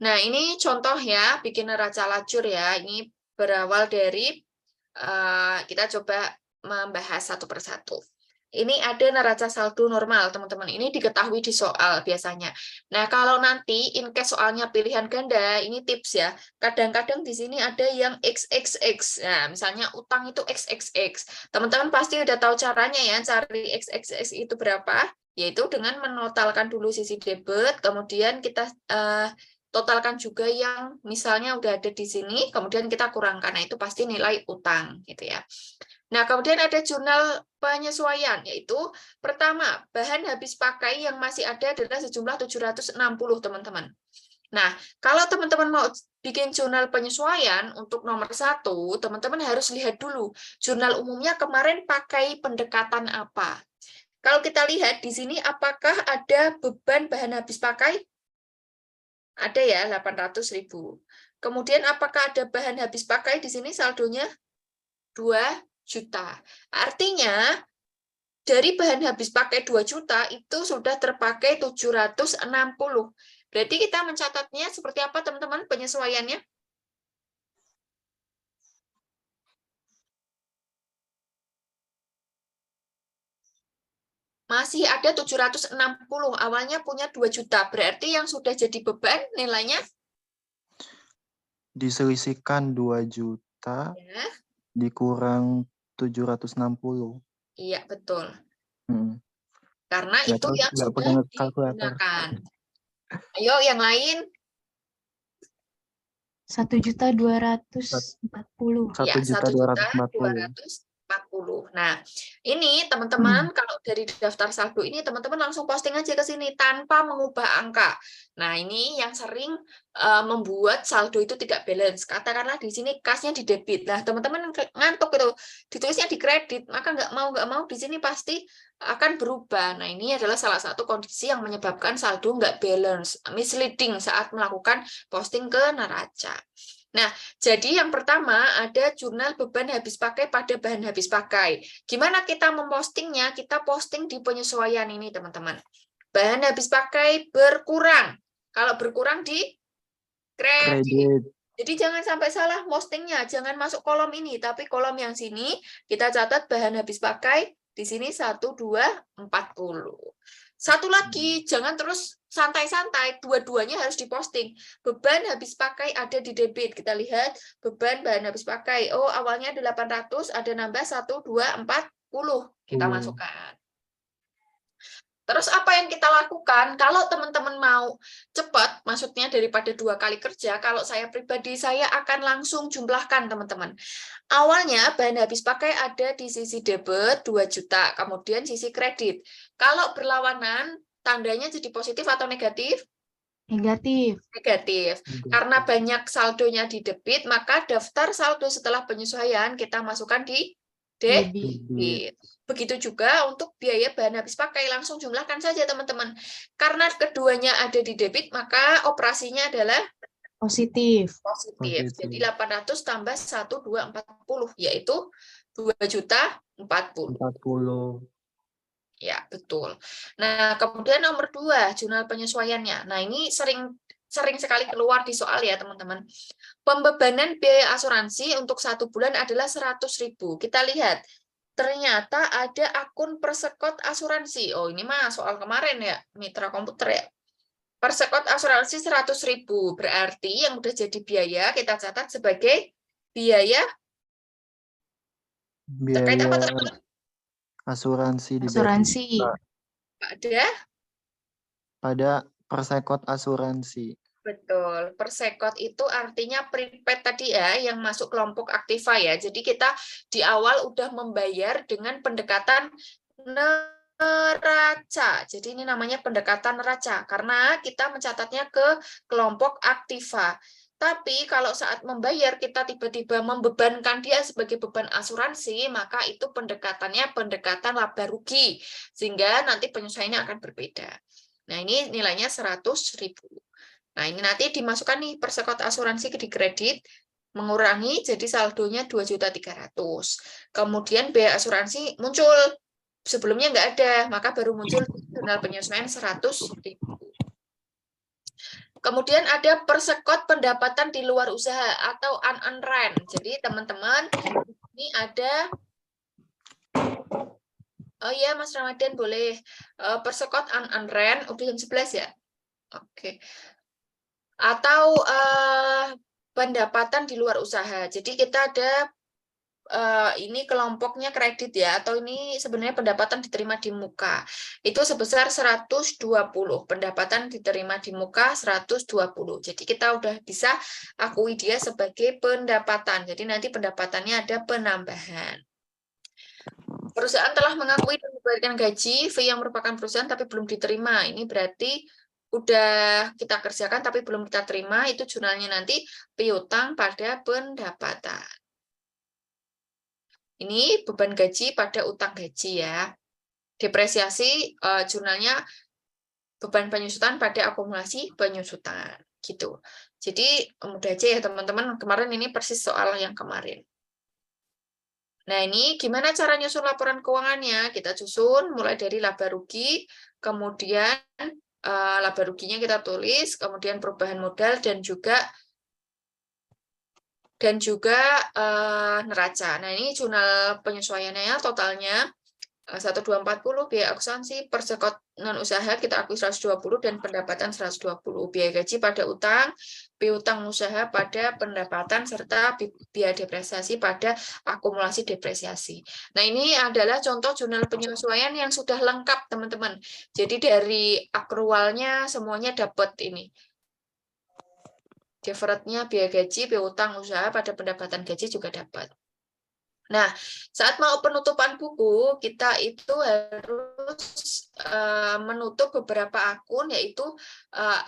Nah, ini contoh ya, bikin neraca lajur ya. Ini berawal dari, kita coba membahas satu persatu. Ini ada neraca saldo normal, teman-teman. Ini diketahui di soal biasanya. Nah, kalau nanti in case soalnya pilihan ganda, ini tips ya. Kadang-kadang di sini ada yang XXX. Nah, misalnya utang itu XXX. Teman-teman pasti udah tahu caranya ya, cari XXX itu berapa? Yaitu dengan menotalkan dulu sisi debit, kemudian kita totalkan juga yang misalnya udah ada di sini, kemudian kita kurangkan. Nah, itu pasti nilai utang gitu ya. Nah, kemudian ada jurnal penyesuaian, yaitu pertama, bahan habis pakai yang masih ada adalah sejumlah 760, teman-teman. Nah, kalau teman-teman mau bikin jurnal penyesuaian untuk nomor 1, teman-teman harus lihat dulu, jurnal umumnya kemarin pakai pendekatan apa. Kalau kita lihat di sini, apakah ada beban bahan habis pakai? Ada ya, 800.000. Kemudian apakah ada bahan habis pakai di sini saldonya? 2 juta. Artinya dari bahan habis pakai 2 juta itu sudah terpakai 760. Berarti kita mencatatnya seperti apa teman-teman penyesuaiannya? Masih ada 760. Awalnya punya 2 juta. Berarti yang sudah jadi beban nilainya? Diselisihkan 2 juta Ya. dikurang 760. Iya, betul. Hmm. Karena Nggak itu tahu, yang nggak sudah pegang kalkulator. digunakan. Ayo, yang lain. 1.240.000. Ya, 1.240.000. 1.240.000. Nah, ini Hmm. teman-teman kalau dari daftar saldo ini teman-teman langsung posting aja ke sini tanpa mengubah angka. Nah, ini yang sering membuat saldo itu tidak balance. Katakanlah di sini kasnya di debit. Nah, teman-teman ngantuk itu ditulisnya di kredit, maka nggak mau di sini pasti akan berubah. Nah, ini adalah salah satu kondisi yang menyebabkan saldo nggak balance, misleading saat melakukan posting ke neraca. Nah, jadi yang pertama ada jurnal beban habis pakai pada bahan habis pakai. Gimana kita mempostingnya? Kita posting di penyesuaian ini, teman-teman. Bahan habis pakai berkurang. Kalau berkurang di kredit. Jadi jangan sampai salah postingnya. Jangan masuk kolom ini, tapi kolom yang sini kita catat bahan habis pakai. Di sini 1.240. Satu lagi, jangan terus santai-santai, dua-duanya harus diposting. Beban habis pakai ada di debit. Kita lihat beban bahan habis pakai. Oh, awalnya 800, ada nambah 1.240. Kita masukkan. Terus apa yang kita lakukan? Kalau teman-teman mau cepat, maksudnya daripada 2 kali kerja, kalau saya pribadi, saya akan langsung jumlahkan, teman-teman. Awalnya bahan habis pakai ada di sisi debit 2 juta, kemudian sisi kredit. Kalau berlawanan, tandanya jadi positif atau negatif? Negatif. Negatif. Karena banyak saldonya di debit, maka daftar saldo setelah penyesuaian kita masukkan di debit. Begitu juga untuk biaya bahan habis pakai, langsung jumlahkan saja, teman-teman. Karena keduanya ada di debit, maka operasinya adalah Positif. positif. Jadi 800 tambah 1.240, yaitu 2.040.000. Ya, betul. Nah, kemudian nomor 2, jurnal penyesuaiannya. Nah, ini sering sekali keluar di soal ya, teman-teman. Pembebanan biaya asuransi untuk 1 bulan adalah 100.000. Kita lihat, ternyata ada akun Persekot asuransi. Oh, ini mah soal kemarin ya, mitra komputer ya. Persekot asuransi 100.000. Berarti yang udah jadi biaya kita catat sebagai biaya terkait apa, teman-teman? Asuransi. Pada Persekot asuransi. Betul, Persekot itu artinya prepaid tadi ya, yang masuk kelompok Aktiva ya. Jadi kita di awal udah membayar dengan pendekatan neraca. Jadi ini namanya pendekatan neraca, karena kita mencatatnya ke kelompok Aktiva. Tapi kalau saat membayar kita tiba-tiba membebankan dia sebagai beban asuransi, maka itu pendekatannya pendekatan laba rugi, sehingga nanti penyesuaiannya akan berbeda. Nah, ini nilainya 100.000. Nah, ini nanti dimasukkan nih Persekot asuransi di kredit, mengurangi jadi saldonya 2.300.000. Kemudian biaya asuransi muncul, sebelumnya nggak ada, maka baru muncul jurnal penyesuaian 100.000. Kemudian ada Persekot pendapatan di luar usaha atau unearned rent. Jadi teman-teman, ini ada, oh iya Mas Ramadan boleh, Persekot unearned rent, udah jam 11 ya? Oke. Atau pendapatan di luar usaha. Jadi kita ada ini kelompoknya kredit ya, atau ini sebenarnya pendapatan diterima di muka. Itu sebesar 120. Pendapatan diterima di muka 120. Jadi kita udah bisa akui dia sebagai pendapatan. Jadi nanti pendapatannya ada penambahan. Perusahaan telah mengakui dan membayarkan gaji, fee yang merupakan perusahaan tapi belum diterima. Ini berarti udah kita kerjakan tapi belum kita terima, itu jurnalnya nanti piutang pada pendapatan. Ini beban gaji pada utang gaji ya. Depresiasi jurnalnya beban penyusutan pada akumulasi penyusutan gitu. Jadi mudah aja ya teman-teman, kemarin ini persis soal yang kemarin. Nah, ini gimana cara nyusun laporan keuangannya? Kita susun mulai dari laba rugi, kemudian laba ruginya kita tulis, kemudian perubahan modal dan juga neraca. Nah, ini jurnal penyesuaiannya totalnya 1240, biaya akuntansi per sektor non-usaha kita akui 120 dan pendapatan 120. Biaya gaji pada utang, piutang usaha pada pendapatan, serta biaya depresiasi pada akumulasi depresiasi. Nah, ini adalah contoh jurnal penyesuaian yang sudah lengkap, teman-teman. Jadi dari akrualnya semuanya dapat ini. Deferrednya biaya gaji, piutang usaha pada pendapatan gaji juga dapat. Nah, saat mau penutupan buku, kita itu harus menutup beberapa akun, yaitu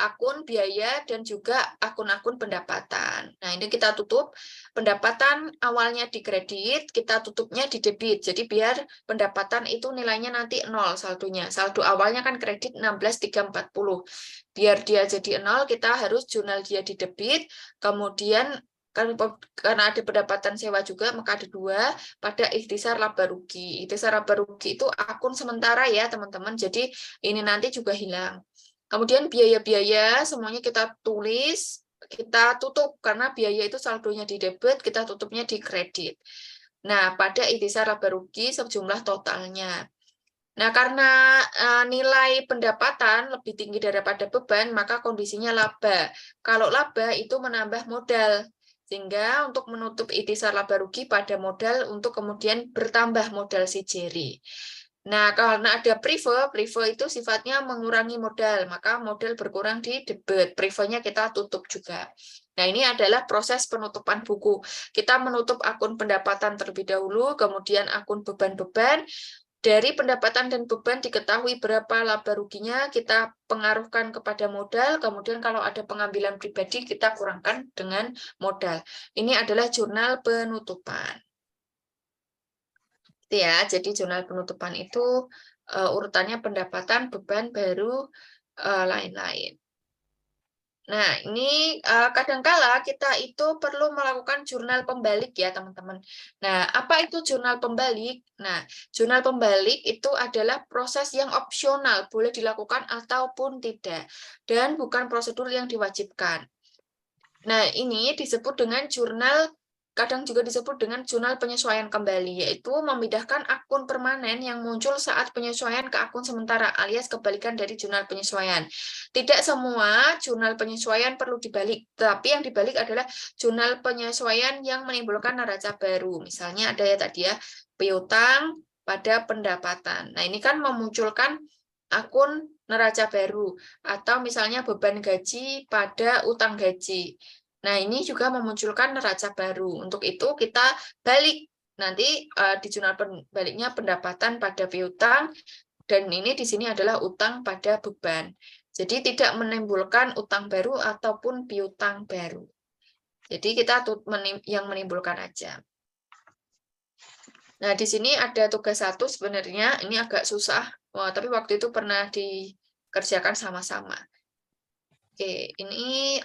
akun biaya dan juga akun-akun pendapatan. Nah, ini kita tutup. Pendapatan awalnya di kredit, kita tutupnya di debit. Jadi biar pendapatan itu nilainya nanti 0 saldonya. Saldo awalnya kan kredit 16.340. Biar dia jadi 0, kita harus jurnal dia di debit, kemudian karena ada pendapatan sewa juga, maka ada 2 pada ikhtisar laba rugi. Ikhtisar laba rugi itu akun sementara ya teman-teman, jadi ini nanti juga hilang. Kemudian biaya-biaya semuanya kita tulis, kita tutup karena biaya itu saldonya di debit, kita tutupnya di kredit. Nah, pada ikhtisar laba rugi sejumlah totalnya. Nah, karena nilai pendapatan lebih tinggi daripada beban, maka kondisinya laba. Kalau laba itu menambah modal. Sehingga untuk menutup ikhtisar laba rugi pada modal untuk kemudian bertambah modal si Jerry. Nah, karena ada prive itu sifatnya mengurangi modal, maka modal berkurang di debit. Prive-nya kita tutup juga. Nah, ini adalah proses penutupan buku. Kita menutup akun pendapatan terlebih dahulu, kemudian akun beban-beban. Dari pendapatan dan beban diketahui berapa laba ruginya, kita pengaruhkan kepada modal, kemudian kalau ada pengambilan pribadi, kita kurangkan dengan modal. Ini adalah jurnal penutupan. Ya, jadi jurnal penutupan itu urutannya pendapatan, beban, baru, lain-lain. Nah, ini kadangkala kita itu perlu melakukan jurnal pembalik ya, teman-teman. Nah, apa itu jurnal pembalik? Nah, jurnal pembalik itu adalah proses yang opsional, boleh dilakukan ataupun tidak, dan bukan prosedur yang diwajibkan. Nah, ini disebut dengan jurnal, kadang juga disebut dengan jurnal penyesuaian kembali, yaitu memindahkan akun permanen yang muncul saat penyesuaian ke akun sementara, alias kebalikan dari jurnal penyesuaian. Tidak semua jurnal penyesuaian perlu dibalik, tapi yang dibalik adalah jurnal penyesuaian yang menimbulkan neraca baru. Misalnya ada ya tadi ya, piutang pada pendapatan. Nah, ini kan memunculkan akun neraca baru, atau misalnya beban gaji pada utang gaji. Nah, ini juga memunculkan neraca baru. Untuk itu kita balik. Nanti di jurnal baliknya pendapatan pada piutang, dan ini di sini adalah utang pada beban. Jadi tidak menimbulkan utang baru ataupun piutang baru. Jadi kita yang menimbulkan aja. Nah, di sini ada tugas 1 sebenarnya, ini agak susah. Wah, tapi waktu itu pernah dikerjakan sama-sama. Oke, ini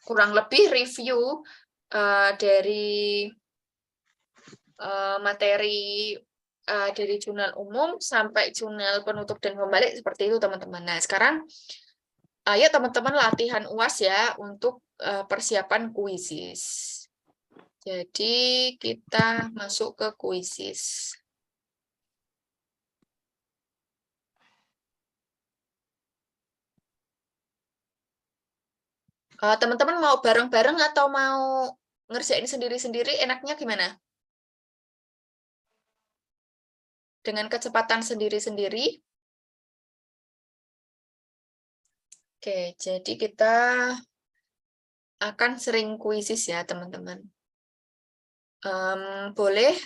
kurang lebih review dari materi dari jurnal umum sampai jurnal penutup dan pembalik seperti itu, teman-teman. Nah, sekarang ayo teman-teman latihan UAS ya untuk persiapan kuisis. Jadi kita masuk ke kuisis. Teman-teman mau bareng-bareng atau mau ngerjain sendiri-sendiri, enaknya gimana? Dengan kecepatan sendiri-sendiri. Oke, jadi kita akan sering kuisis ya, teman-teman. Boleh?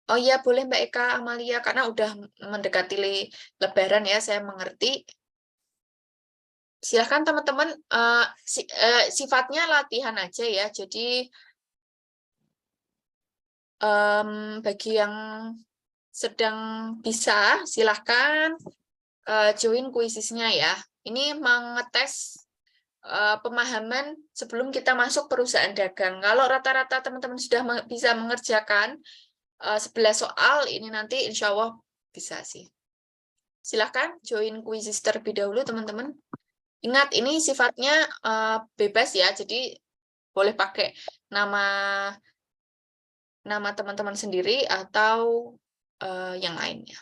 Oh iya, boleh Mbak Eka, Amalia, karena udah mendekati Lebaran ya, saya mengerti. Silahkan teman-teman, sifatnya latihan aja ya, jadi bagi yang sedang bisa, silahkan join kuisisnya ya. Ini mengetes pemahaman sebelum kita masuk perusahaan dagang. Kalau rata-rata teman-teman sudah bisa mengerjakan 11 soal, ini nanti insya Allah bisa sih. Silahkan join kuisis terlebih dahulu, teman-teman. Ingat, ini sifatnya bebas ya, jadi boleh pakai nama teman-teman sendiri atau yang lainnya.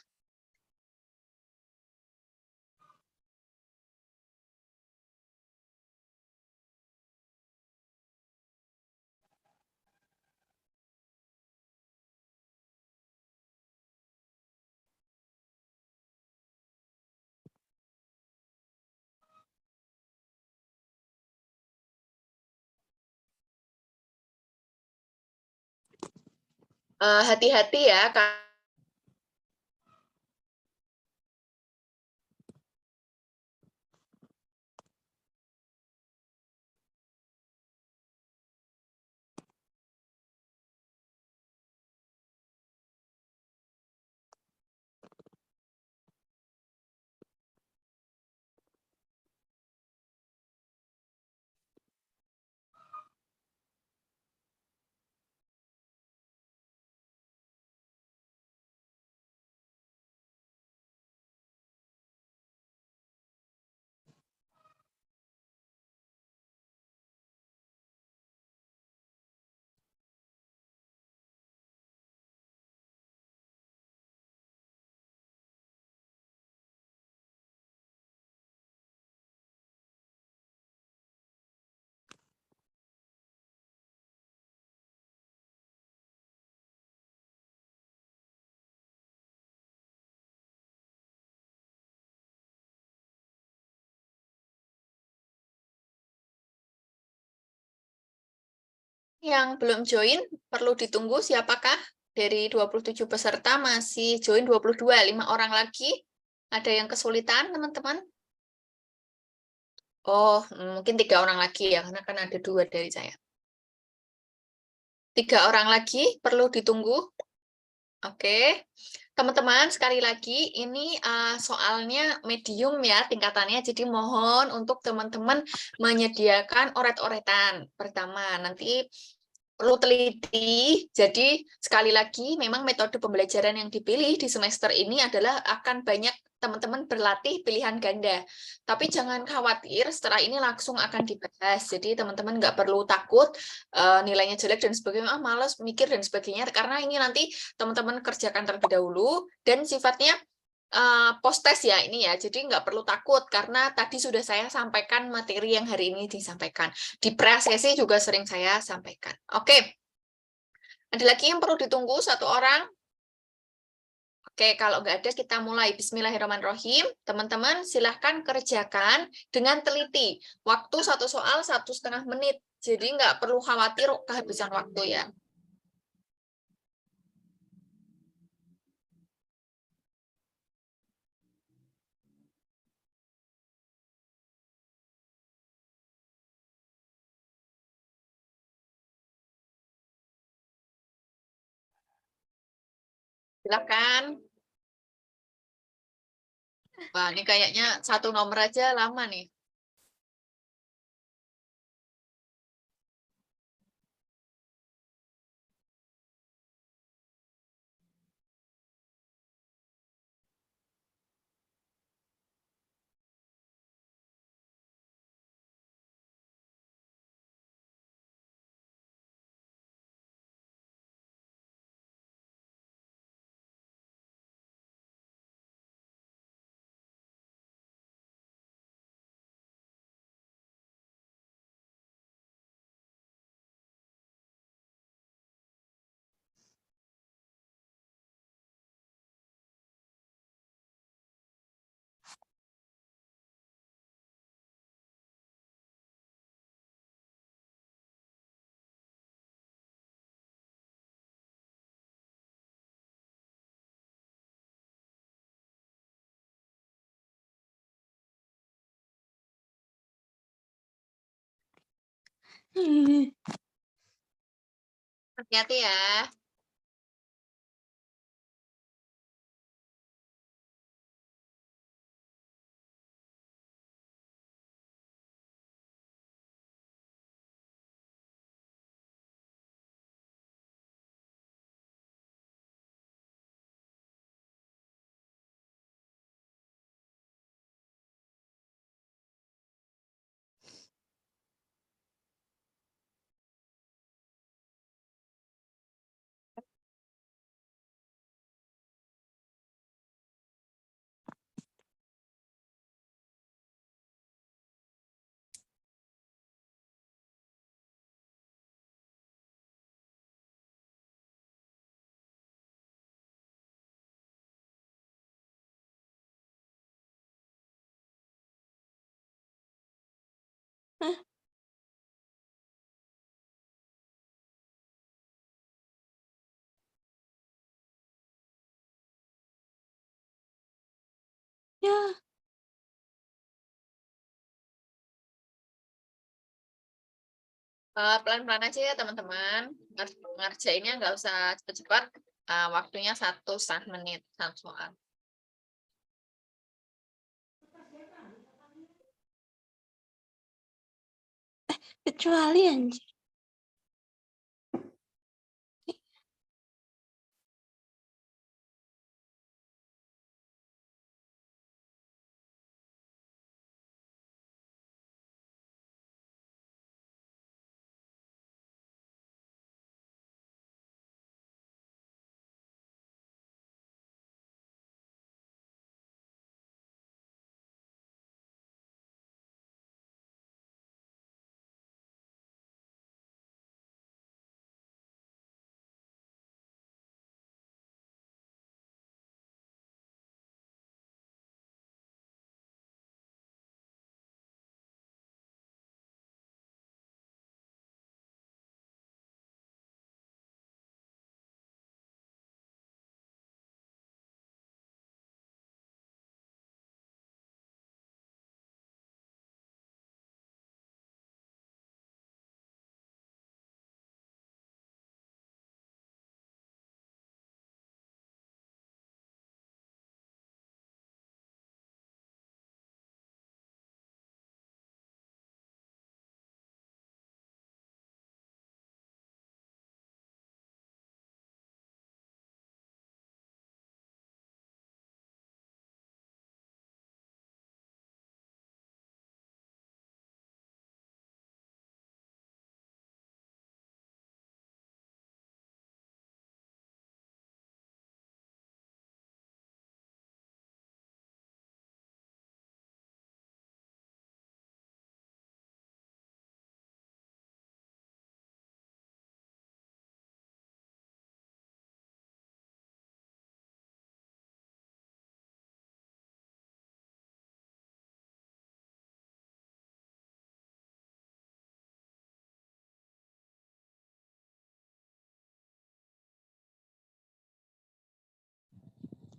Hati-hati ya, Kak. Yang belum join, perlu ditunggu siapakah? Dari 27 peserta masih join 22, 5 orang lagi. Ada yang kesulitan, teman-teman? Oh, mungkin 3 orang lagi ya, karena kan ada 2 dari saya. 3 orang lagi perlu ditunggu. Oke, teman-teman, sekali lagi ini soalnya medium ya tingkatannya, jadi mohon untuk teman-teman menyediakan oret-oretan. Pertama, nanti perlu teliti. Jadi sekali lagi memang metode pembelajaran yang dipilih di semester ini adalah akan banyak teman-teman berlatih pilihan ganda. Tapi jangan khawatir, setelah ini langsung akan dibahas. Jadi teman-teman nggak perlu takut nilainya jelek dan sebagainya, malas mikir dan sebagainya, karena ini nanti teman-teman kerjakan terlebih dahulu dan sifatnya post test ya ini ya, jadi nggak perlu takut karena tadi sudah saya sampaikan materi yang hari ini disampaikan. Di pre-sesi juga sering saya sampaikan. Oke, ada lagi yang perlu ditunggu 1 orang? Oke, kalau nggak ada kita mulai. Bismillahirrahmanirrahim. Teman-teman silahkan kerjakan dengan teliti. Waktu 1 soal 1,5 menit. Jadi nggak perlu khawatir kehabisan waktu ya. Silahkan. Wah, ini kayaknya 1 nomor aja lama nih. Hati-hati ya. Pelan-pelan aja ya teman-teman, ngerjainnya nggak usah cepet-cepet, waktunya 1,5 menit satu soal. Kecuali anjir.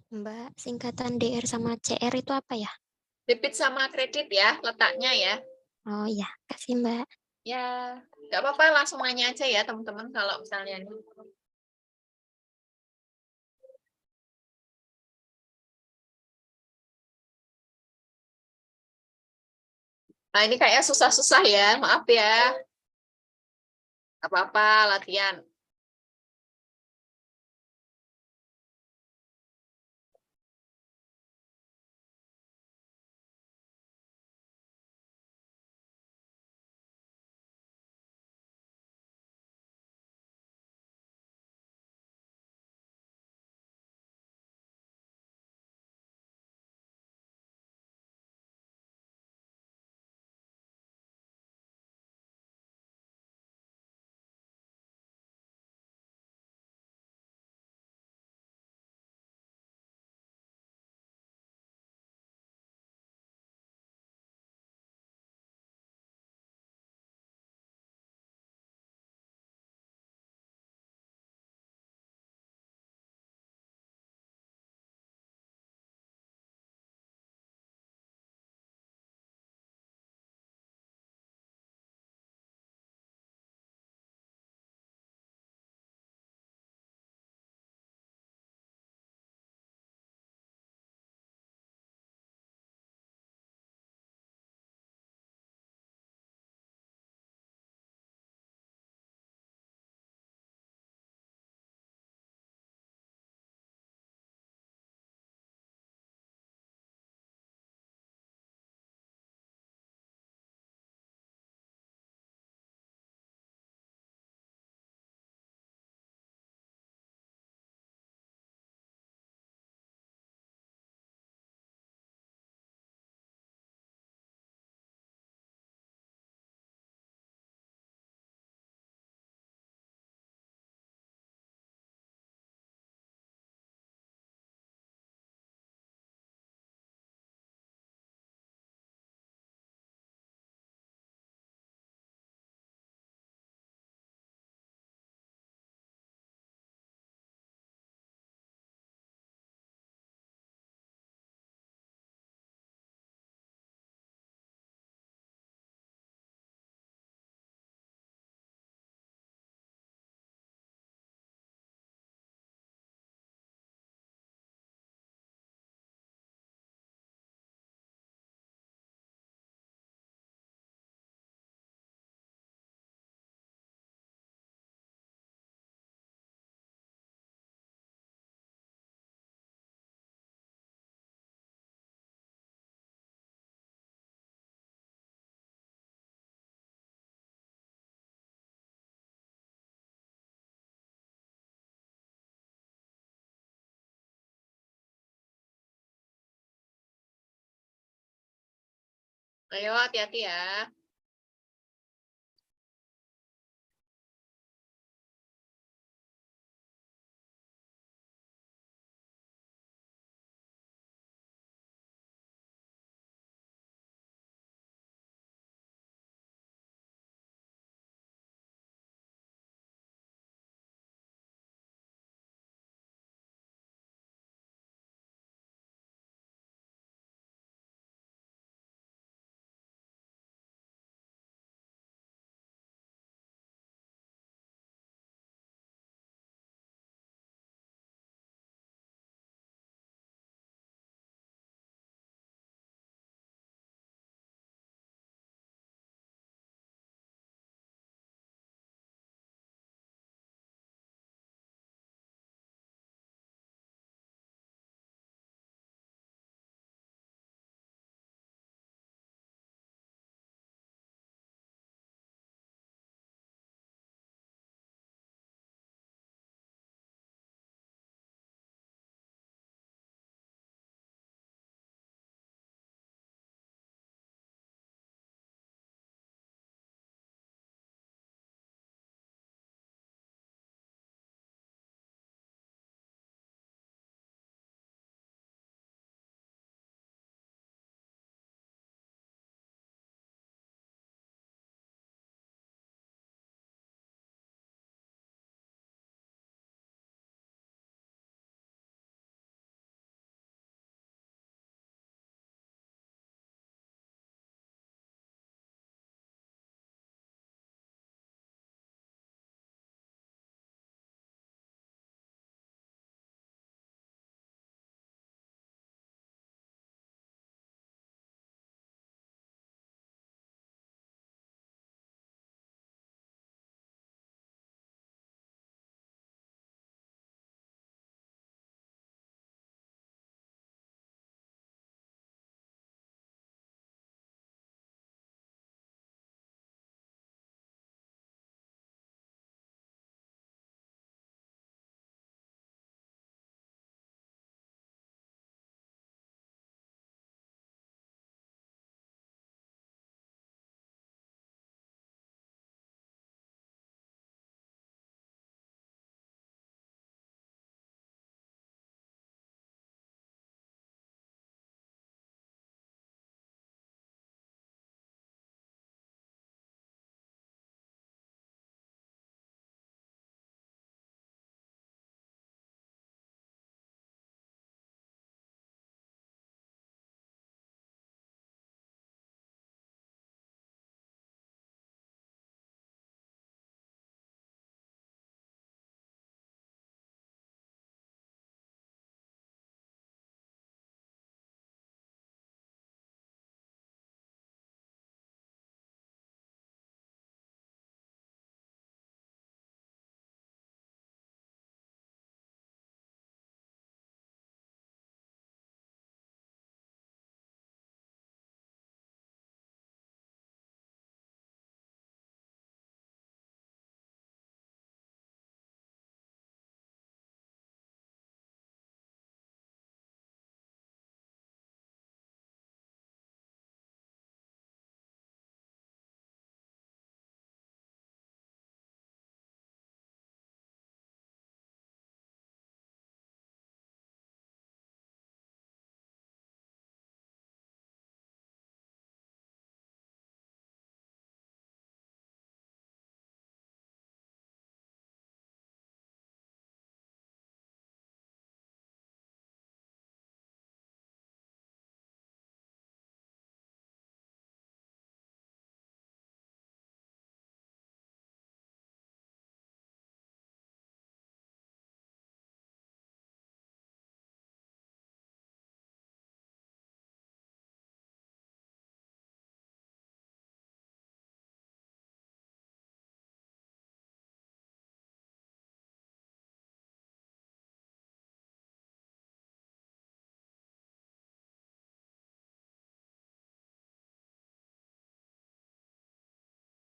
Mbak, singkatan DR sama CR itu apa ya? Debit sama kredit ya, letaknya ya. Oh iya, kasih Mbak. Ya, nggak apa-apa, langsung nanya aja ya teman-teman kalau misalnya ini. Nah, ini kayak susah-susah ya, maaf ya. Nggak apa-apa, latihan. Ayo hati-hati ya.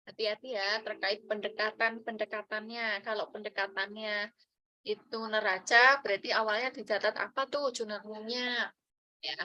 Hati-hati ya terkait pendekatannya. Kalau pendekatannya itu neraca, berarti awalnya dicatat apa tuh jurnalnya, ya.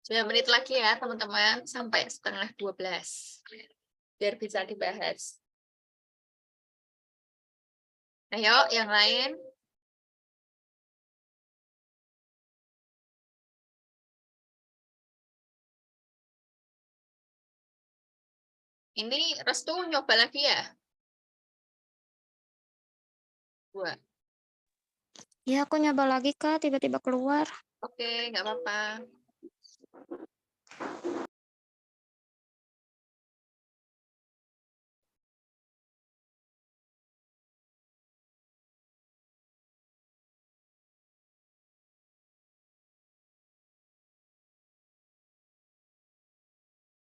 9 menit lagi ya teman-teman, sampai 11:30. Biar bisa dibahas. Ayo, yang lain. Ini Restu nyoba lagi ya? 2. Ya, aku nyoba lagi, Kak, tiba-tiba keluar. Oke, nggak apa-apa.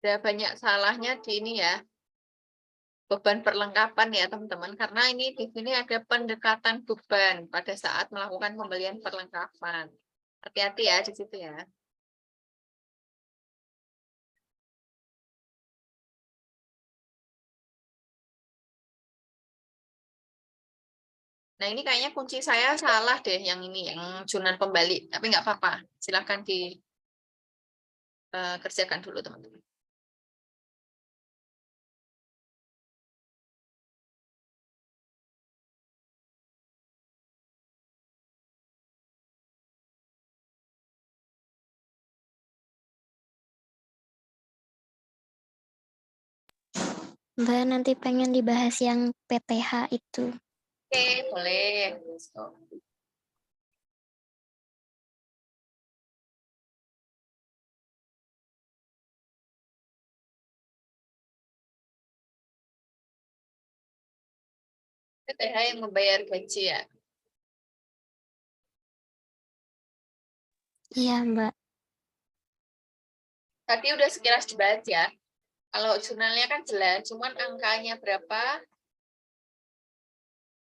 Ada banyak salahnya di ini ya. Beban perlengkapan ya teman-teman, karena ini di sini ada pendekatan beban pada saat melakukan pembelian perlengkapan. Hati-hati ya di situ ya. Nah ini kayaknya kunci saya salah deh yang ini, yang Junan Pembalik. Tapi nggak apa-apa, silahkan dikerjakan dulu teman-teman. Mbak nanti pengen dibahas yang PTH itu. Oke, boleh. PTH yang membayar gaji ya. Iya, Mbak. Tadi udah sekilas dibahas ya. Kalau jurnalnya kan jelas, cuman angkanya berapa,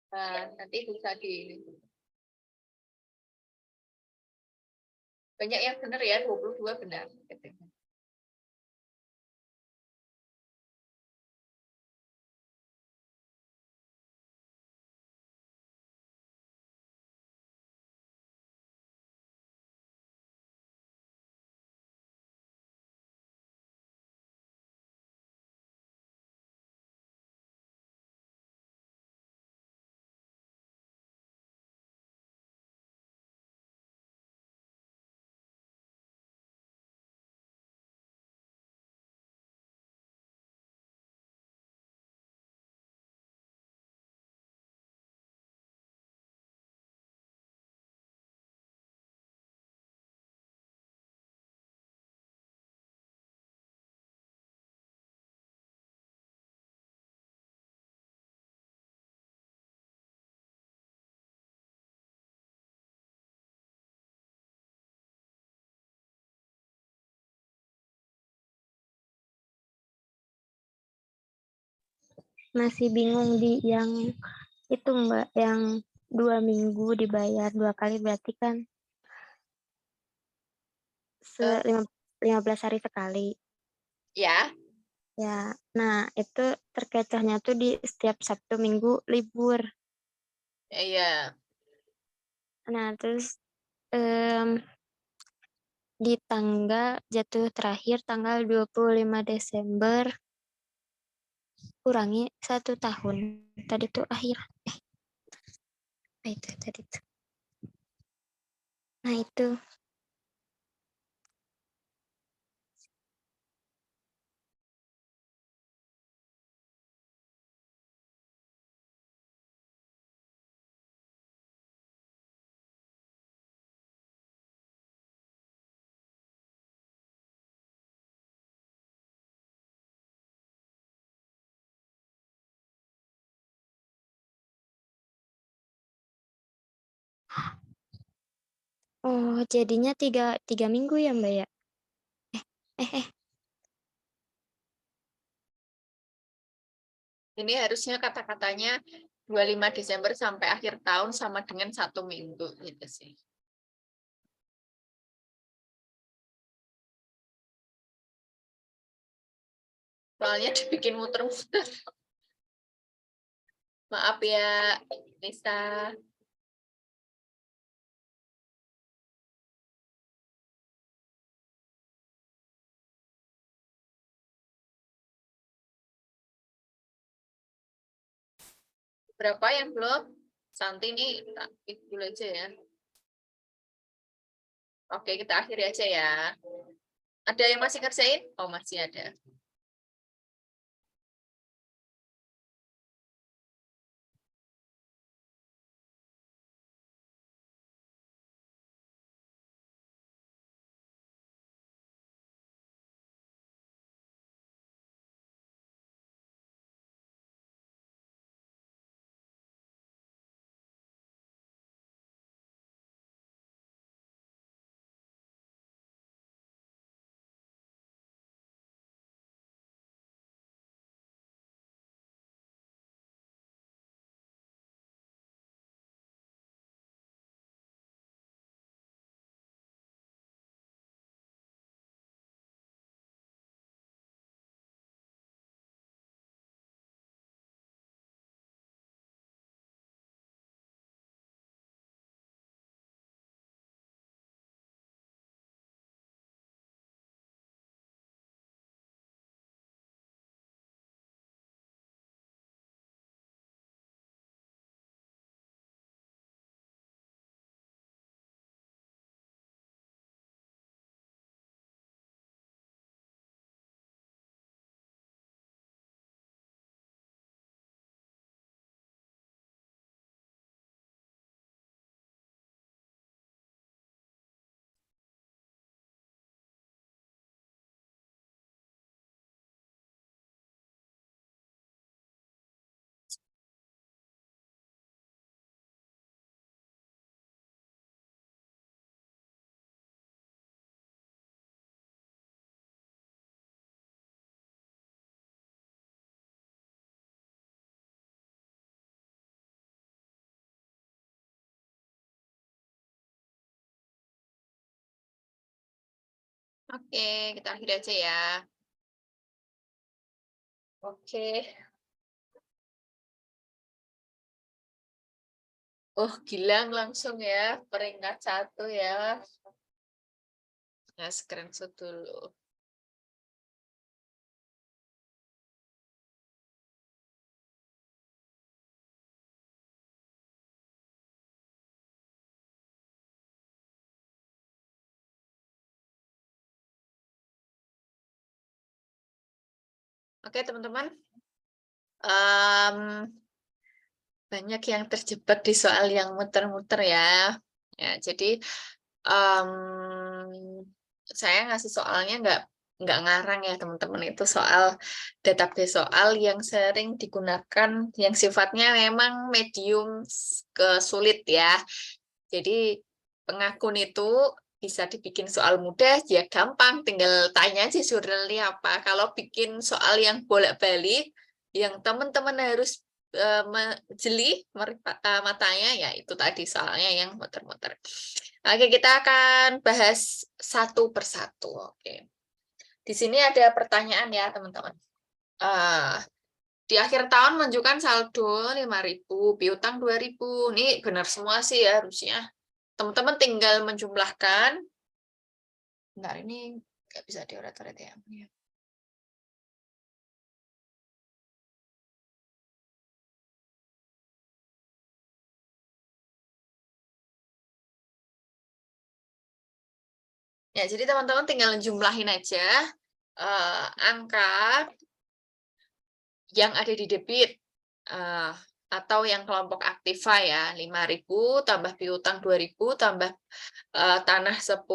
nah, nanti bisa di... Banyak yang benar ya, 22 benar. Masih bingung di yang itu, Mbak, yang 2 minggu dibayar 2 kali, berarti kan Eh, 15 hari sekali. Ya, Ya, nah itu terkecohnya tuh di setiap Sabtu Minggu libur. iya. Nah, terus em, di tanggal jatuh terakhir tanggal 25 Desember kurangi 1 tahun. Tadi tuh akhir. Apa itu tadi tuh? Nah, itu. Oh, jadinya 3 minggu ya, Mbak ya? Eh. Ini harusnya kata-katanya 25 Desember sampai akhir tahun sama dengan 1 minggu gitu sih. Soalnya dibikin muter-muter. Maaf ya, Nisa. Berapa yang belum? Santi nih, tak keep dulu aja ya. Oke, kita akhiri aja ya. Ada yang masih ngerjain? Oh, masih ada. Oke, kita akhiri aja ya. Oke. Oh, Gilang langsung ya, peringkat 1 ya. Nah, screenshot dulu. Oke, teman-teman. Banyak yang terjebak di soal yang muter-muter ya. Ya, jadi saya ngasih soalnya nggak ngarang ya teman-teman, itu soal database soal yang sering digunakan yang sifatnya memang medium ke sulit ya. Jadi pengakun itu bisa dibikin soal mudah, ya gampang, tinggal tanya aja jurnalnya apa. Kalau bikin soal yang bolak-balik, yang teman-teman harus jeli matanya, ya itu tadi soalnya yang muter-muter. Oke, kita akan bahas satu persatu. Oke, di sini ada pertanyaan ya teman-teman. Di akhir tahun menunjukkan saldo 5.000, piutang 2.000. Ini benar semua sih ya harusnya. Teman-teman tinggal menjumlahkan. Bentar, ini nggak bisa dioret-oret ya. Ya, jadi teman-teman tinggal jumlahin aja angka yang ada di debit atau yang kelompok aktiva ya, 5.000 tambah piutang 2.000 tambah tanah 10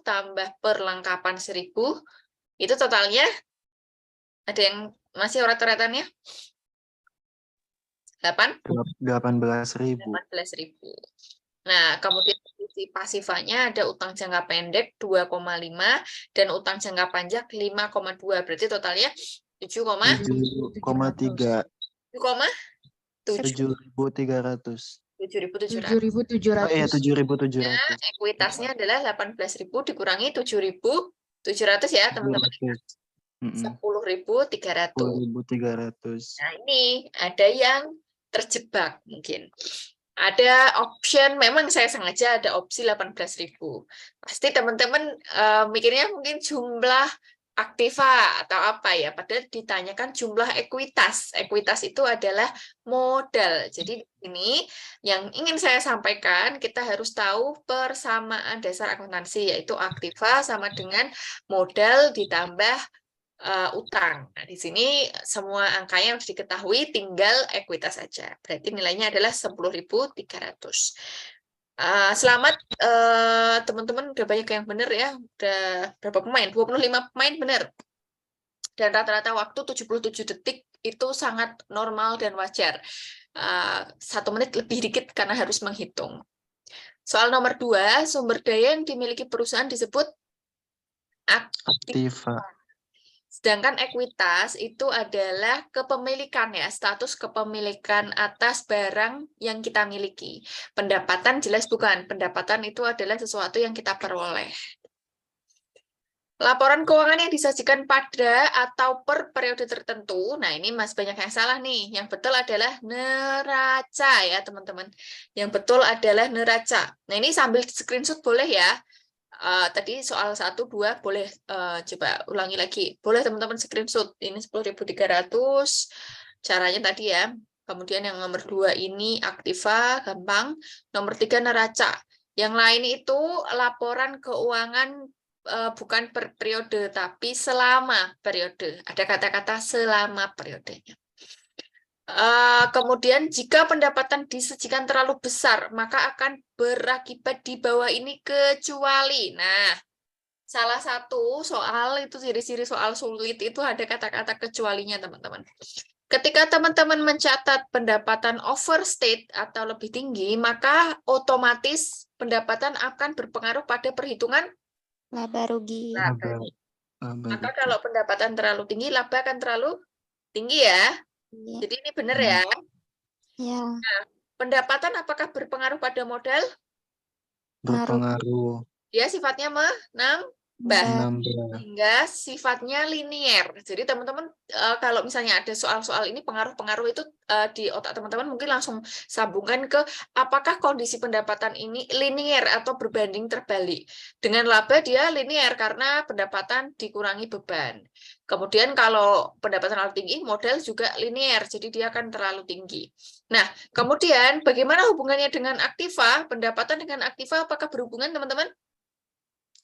tambah perlengkapan 1.000, itu totalnya ada yang masih oret-oretannya? 18.000. 18.000. Nah, kemudian sisi pasifanya ada utang jangka pendek 2,5 dan utang jangka panjang 5,2. Berarti totalnya 7,3. 7.300. 7.700. Oh iya, 7.700. Ekuitasnya adalah 18.000 dikurangi 7.700 ya, teman-teman. 10.300. 10.300. Nah, ini ada yang terjebak mungkin. Ada option, memang saya sengaja ada opsi 18.000. Pasti teman-teman mikirnya mungkin jumlah aktiva atau apa ya, padahal ditanyakan jumlah ekuitas. Ekuitas itu adalah modal. Jadi ini yang ingin saya sampaikan, kita harus tahu persamaan dasar akuntansi, yaitu aktiva sama dengan modal ditambah utang. Nah, di sini semua angkanya harus diketahui, tinggal ekuitas saja. Berarti nilainya adalah 10.300. Selamat teman-teman, udah banyak yang benar ya. Udah berapa pemain? 25 pemain benar. Dan rata-rata waktu 77 detik itu sangat normal dan wajar. 1 menit lebih dikit karena harus menghitung. Soal nomor 2, sumber daya yang dimiliki perusahaan disebut aktiva. Sedangkan ekuitas itu adalah kepemilikan ya, status kepemilikan atas barang yang kita miliki. Pendapatan jelas bukan. Pendapatan itu adalah sesuatu yang kita peroleh. Laporan keuangan yang disajikan pada atau per periode tertentu. Nah, ini masih banyak yang salah nih. Yang betul adalah neraca ya, teman-teman. Yang betul adalah neraca. Nah, ini sambil screenshot boleh ya. Tadi soal 1, 2 boleh coba ulangi lagi. Boleh teman-teman screenshot. Ini 10.300. Caranya tadi ya. Kemudian yang nomor 2 ini aktiva, gampang. Nomor 3 neraca. Yang lain itu laporan keuangan bukan per periode, tapi selama periode. Ada kata-kata selama periodenya. Kemudian jika pendapatan disajikan terlalu besar, maka akan berakibat di bawah ini kecuali. Nah, salah satu soal itu ciri-ciri soal sulit itu ada kata-kata kecualinya, teman-teman. Ketika teman-teman mencatat pendapatan overstate atau lebih tinggi, maka otomatis pendapatan akan berpengaruh pada perhitungan Laba rugi. laba. Maka kalau pendapatan terlalu tinggi, laba akan terlalu tinggi ya. Iya. Jadi ini benar ya. Ya. Nah, pendapatan apakah berpengaruh pada modal? Berpengaruh. Ya, sifatnya menambah. Sehingga sifatnya linier. Jadi teman-teman kalau misalnya ada soal-soal ini pengaruh-pengaruh itu di otak teman-teman mungkin langsung sambungkan ke apakah kondisi pendapatan ini linier atau berbanding terbalik. Dengan laba dia linier karena pendapatan dikurangi beban. Kemudian kalau pendapatan terlalu tinggi, modal juga linier, jadi dia akan terlalu tinggi. Nah, kemudian bagaimana hubungannya dengan aktiva? Pendapatan dengan aktiva apakah berhubungan, teman-teman?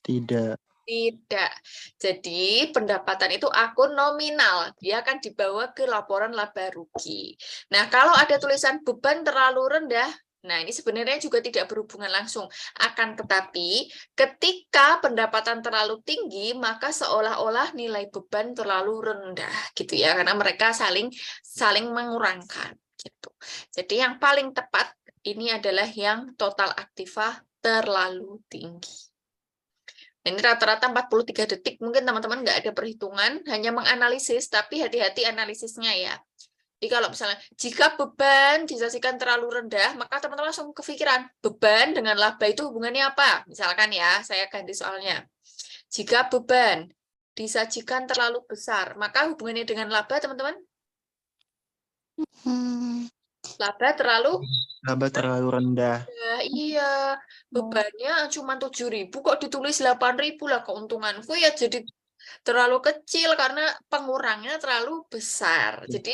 Tidak. Tidak. Jadi pendapatan itu akun nominal. Dia akan dibawa ke laporan laba rugi. Nah, kalau ada tulisan beban terlalu rendah, nah ini sebenarnya juga tidak berhubungan langsung. Akan tetapi ketika pendapatan terlalu tinggi, maka seolah-olah nilai beban terlalu rendah gitu ya, karena mereka saling mengurangkan gitu. Jadi yang paling tepat ini adalah yang total aktiva terlalu tinggi. Ini rata-rata 43 detik, mungkin teman-teman nggak ada perhitungan, hanya menganalisis, tapi hati-hati analisisnya ya. Jadi kalau misalnya, jika beban disajikan terlalu rendah, maka teman-teman langsung kepikiran, beban dengan laba itu hubungannya apa? Misalkan ya, saya ganti soalnya. Jika beban disajikan terlalu besar, maka hubungannya dengan laba, teman-teman? Laba terlalu rendah. Ya, iya, bebannya cuma 7.000 kok ditulis 8.000 lah, keuntunganku ya jadi terlalu kecil karena pengurangnya terlalu besar. Jadi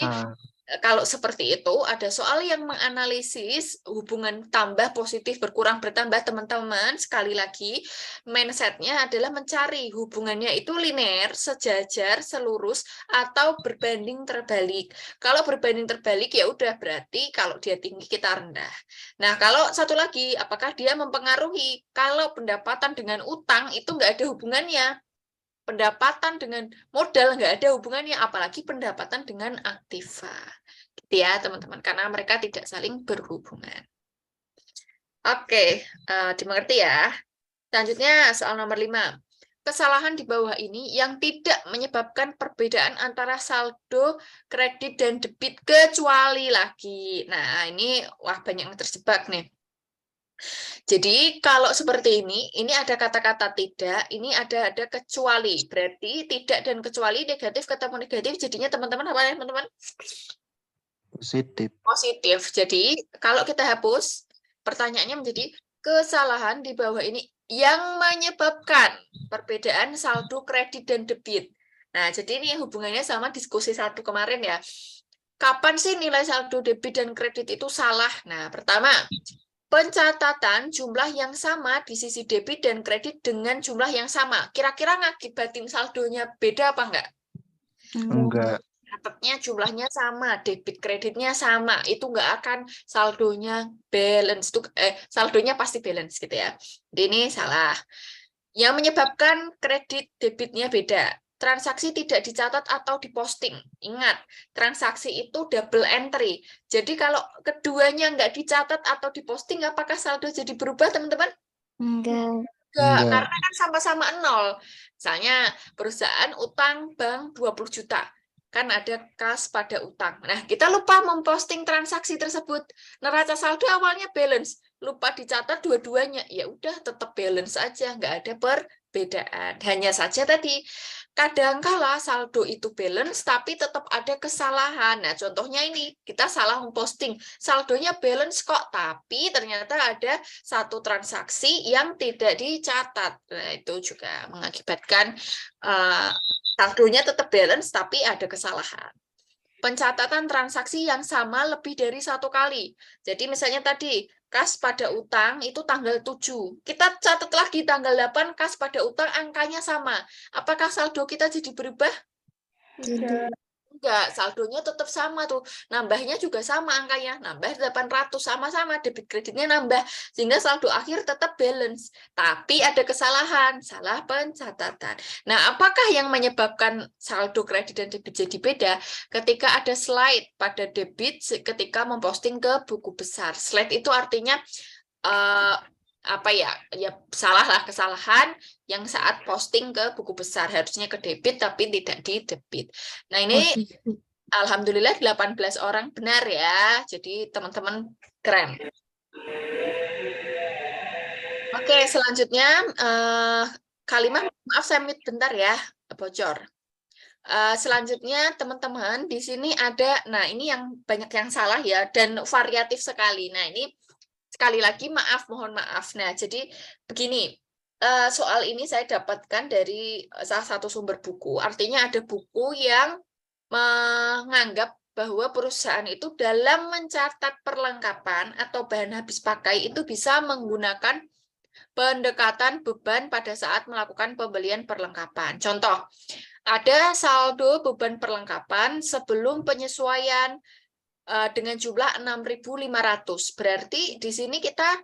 kalau seperti itu ada soal yang menganalisis hubungan tambah positif berkurang bertambah, teman-teman sekali lagi mindsetnya adalah mencari hubungannya itu linear, sejajar, selurus atau berbanding terbalik. Kalau berbanding terbalik ya udah berarti kalau dia tinggi kita rendah. Nah kalau satu lagi apakah dia mempengaruhi? Kalau pendapatan dengan utang itu nggak ada hubungannya. Pendapatan dengan modal nggak ada hubungannya, apalagi pendapatan dengan aktiva. Gitu ya, teman-teman, karena mereka tidak saling berhubungan. Oke, dimengerti ya. Selanjutnya, soal nomor 5. Kesalahan di bawah ini yang tidak menyebabkan perbedaan antara saldo kredit dan debit kecuali lagi. Nah, ini wah banyak yang terjebak nih. Jadi kalau seperti ini ada kata-kata tidak, ini ada kecuali. Berarti tidak dan kecuali negatif ketemu negatif, jadinya teman-teman apa ya teman-teman? Positif. Positif. Jadi kalau kita hapus, pertanyaannya menjadi kesalahan di bawah ini yang menyebabkan perbedaan saldo kredit dan debit. Nah, jadi ini hubungannya sama diskusi 1 kemarin ya. Kapan sih nilai saldo debit dan kredit itu salah? Nah, pertama, pencatatan jumlah yang sama di sisi debit dan kredit dengan jumlah yang sama. Kira-kira ngakibatin saldonya beda apa enggak? Enggak. Catatnya jumlahnya sama, debit kreditnya sama, itu nggak akan saldonya balance, saldonya pasti balance gitu ya. Jadi ini salah. Yang menyebabkan kredit debitnya beda, transaksi tidak dicatat atau diposting. Ingat, transaksi itu double entry. Jadi kalau keduanya nggak dicatat atau diposting, apakah saldo jadi berubah, teman-teman? Enggak. Enggak, Enggak. karena kan sama-sama nol. Misalnya perusahaan utang bank 20 juta. Kan ada kas pada utang. Nah, kita lupa memposting transaksi tersebut. Neraca saldo awalnya balance, lupa dicatat dua-duanya. Ya udah, tetap balance aja, nggak ada perbedaan. Hanya saja tadi, kadangkala saldo itu balance, tapi tetap ada kesalahan. Nah, contohnya ini, kita salah memposting. Saldonya balance kok, tapi ternyata ada satu transaksi yang tidak dicatat. Nah, itu juga mengakibatkan saldonya tetap balance, tapi ada kesalahan. Pencatatan transaksi yang sama lebih dari 1 kali. Jadi misalnya tadi, kas pada utang itu tanggal 7. Kita catat lagi tanggal 8, kas pada utang angkanya sama. Apakah saldo kita jadi berubah? Tidak. Enggak, saldonya tetap sama tuh. Nambahnya juga sama angkanya. Nambah 800, sama-sama. Debit kreditnya nambah. Sehingga saldo akhir tetap balance. Tapi ada kesalahan, salah pencatatan. Nah, apakah yang menyebabkan saldo kredit dan debit jadi beda? Ketika ada slide pada debit ketika memposting ke buku besar. Slide itu artinya apa ya salah lah, kesalahan yang saat posting ke buku besar, harusnya ke debit tapi tidak di debit. Nah, ini alhamdulillah 18 orang benar ya. Jadi teman-teman keren. Oke, selanjutnya Kalimah, maaf saya mute bentar ya, bocor. Selanjutnya teman-teman di sini ada, nah ini yang banyak yang salah ya dan variatif sekali. Nah, ini sekali lagi mohon maaf. Nah, jadi begini, soal ini saya dapatkan dari salah satu sumber buku. Artinya ada buku yang menganggap bahwa perusahaan itu dalam mencatat perlengkapan atau bahan habis pakai itu bisa menggunakan pendekatan beban pada saat melakukan pembelian perlengkapan. Contoh, ada saldo beban perlengkapan sebelum penyesuaian dengan jumlah 6.500. Berarti di sini kita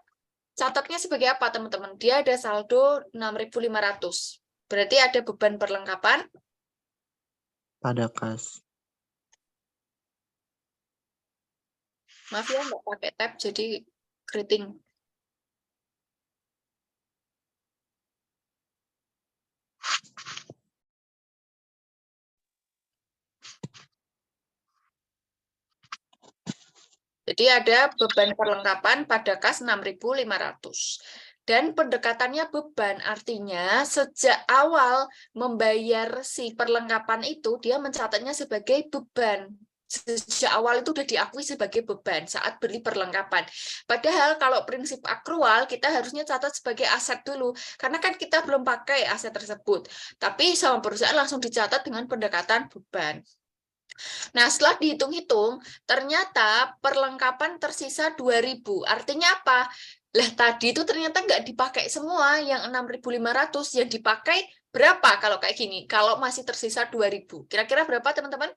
catatnya sebagai apa, teman-teman? Dia ada saldo 6.500. Berarti ada beban perlengkapan Pada kas. Maaf ya, nggak pakai tab, jadi keriting. Jadi ada beban perlengkapan pada kas 6.500. Dan pendekatannya beban, artinya sejak awal membayar si perlengkapan itu, dia mencatatnya sebagai beban. Sejak awal itu sudah diakui sebagai beban saat beli perlengkapan. Padahal kalau prinsip akrual, kita harusnya catat sebagai aset dulu. Karena kan kita belum pakai aset tersebut. Tapi sama perusahaan langsung dicatat dengan pendekatan beban. Nah, setelah dihitung-hitung, ternyata perlengkapan tersisa 2.000. Artinya apa? Lah, tadi itu ternyata nggak dipakai semua, yang 6.500. Yang dipakai berapa kalau kayak gini? Kalau masih tersisa 2.000. Kira-kira berapa, teman-teman?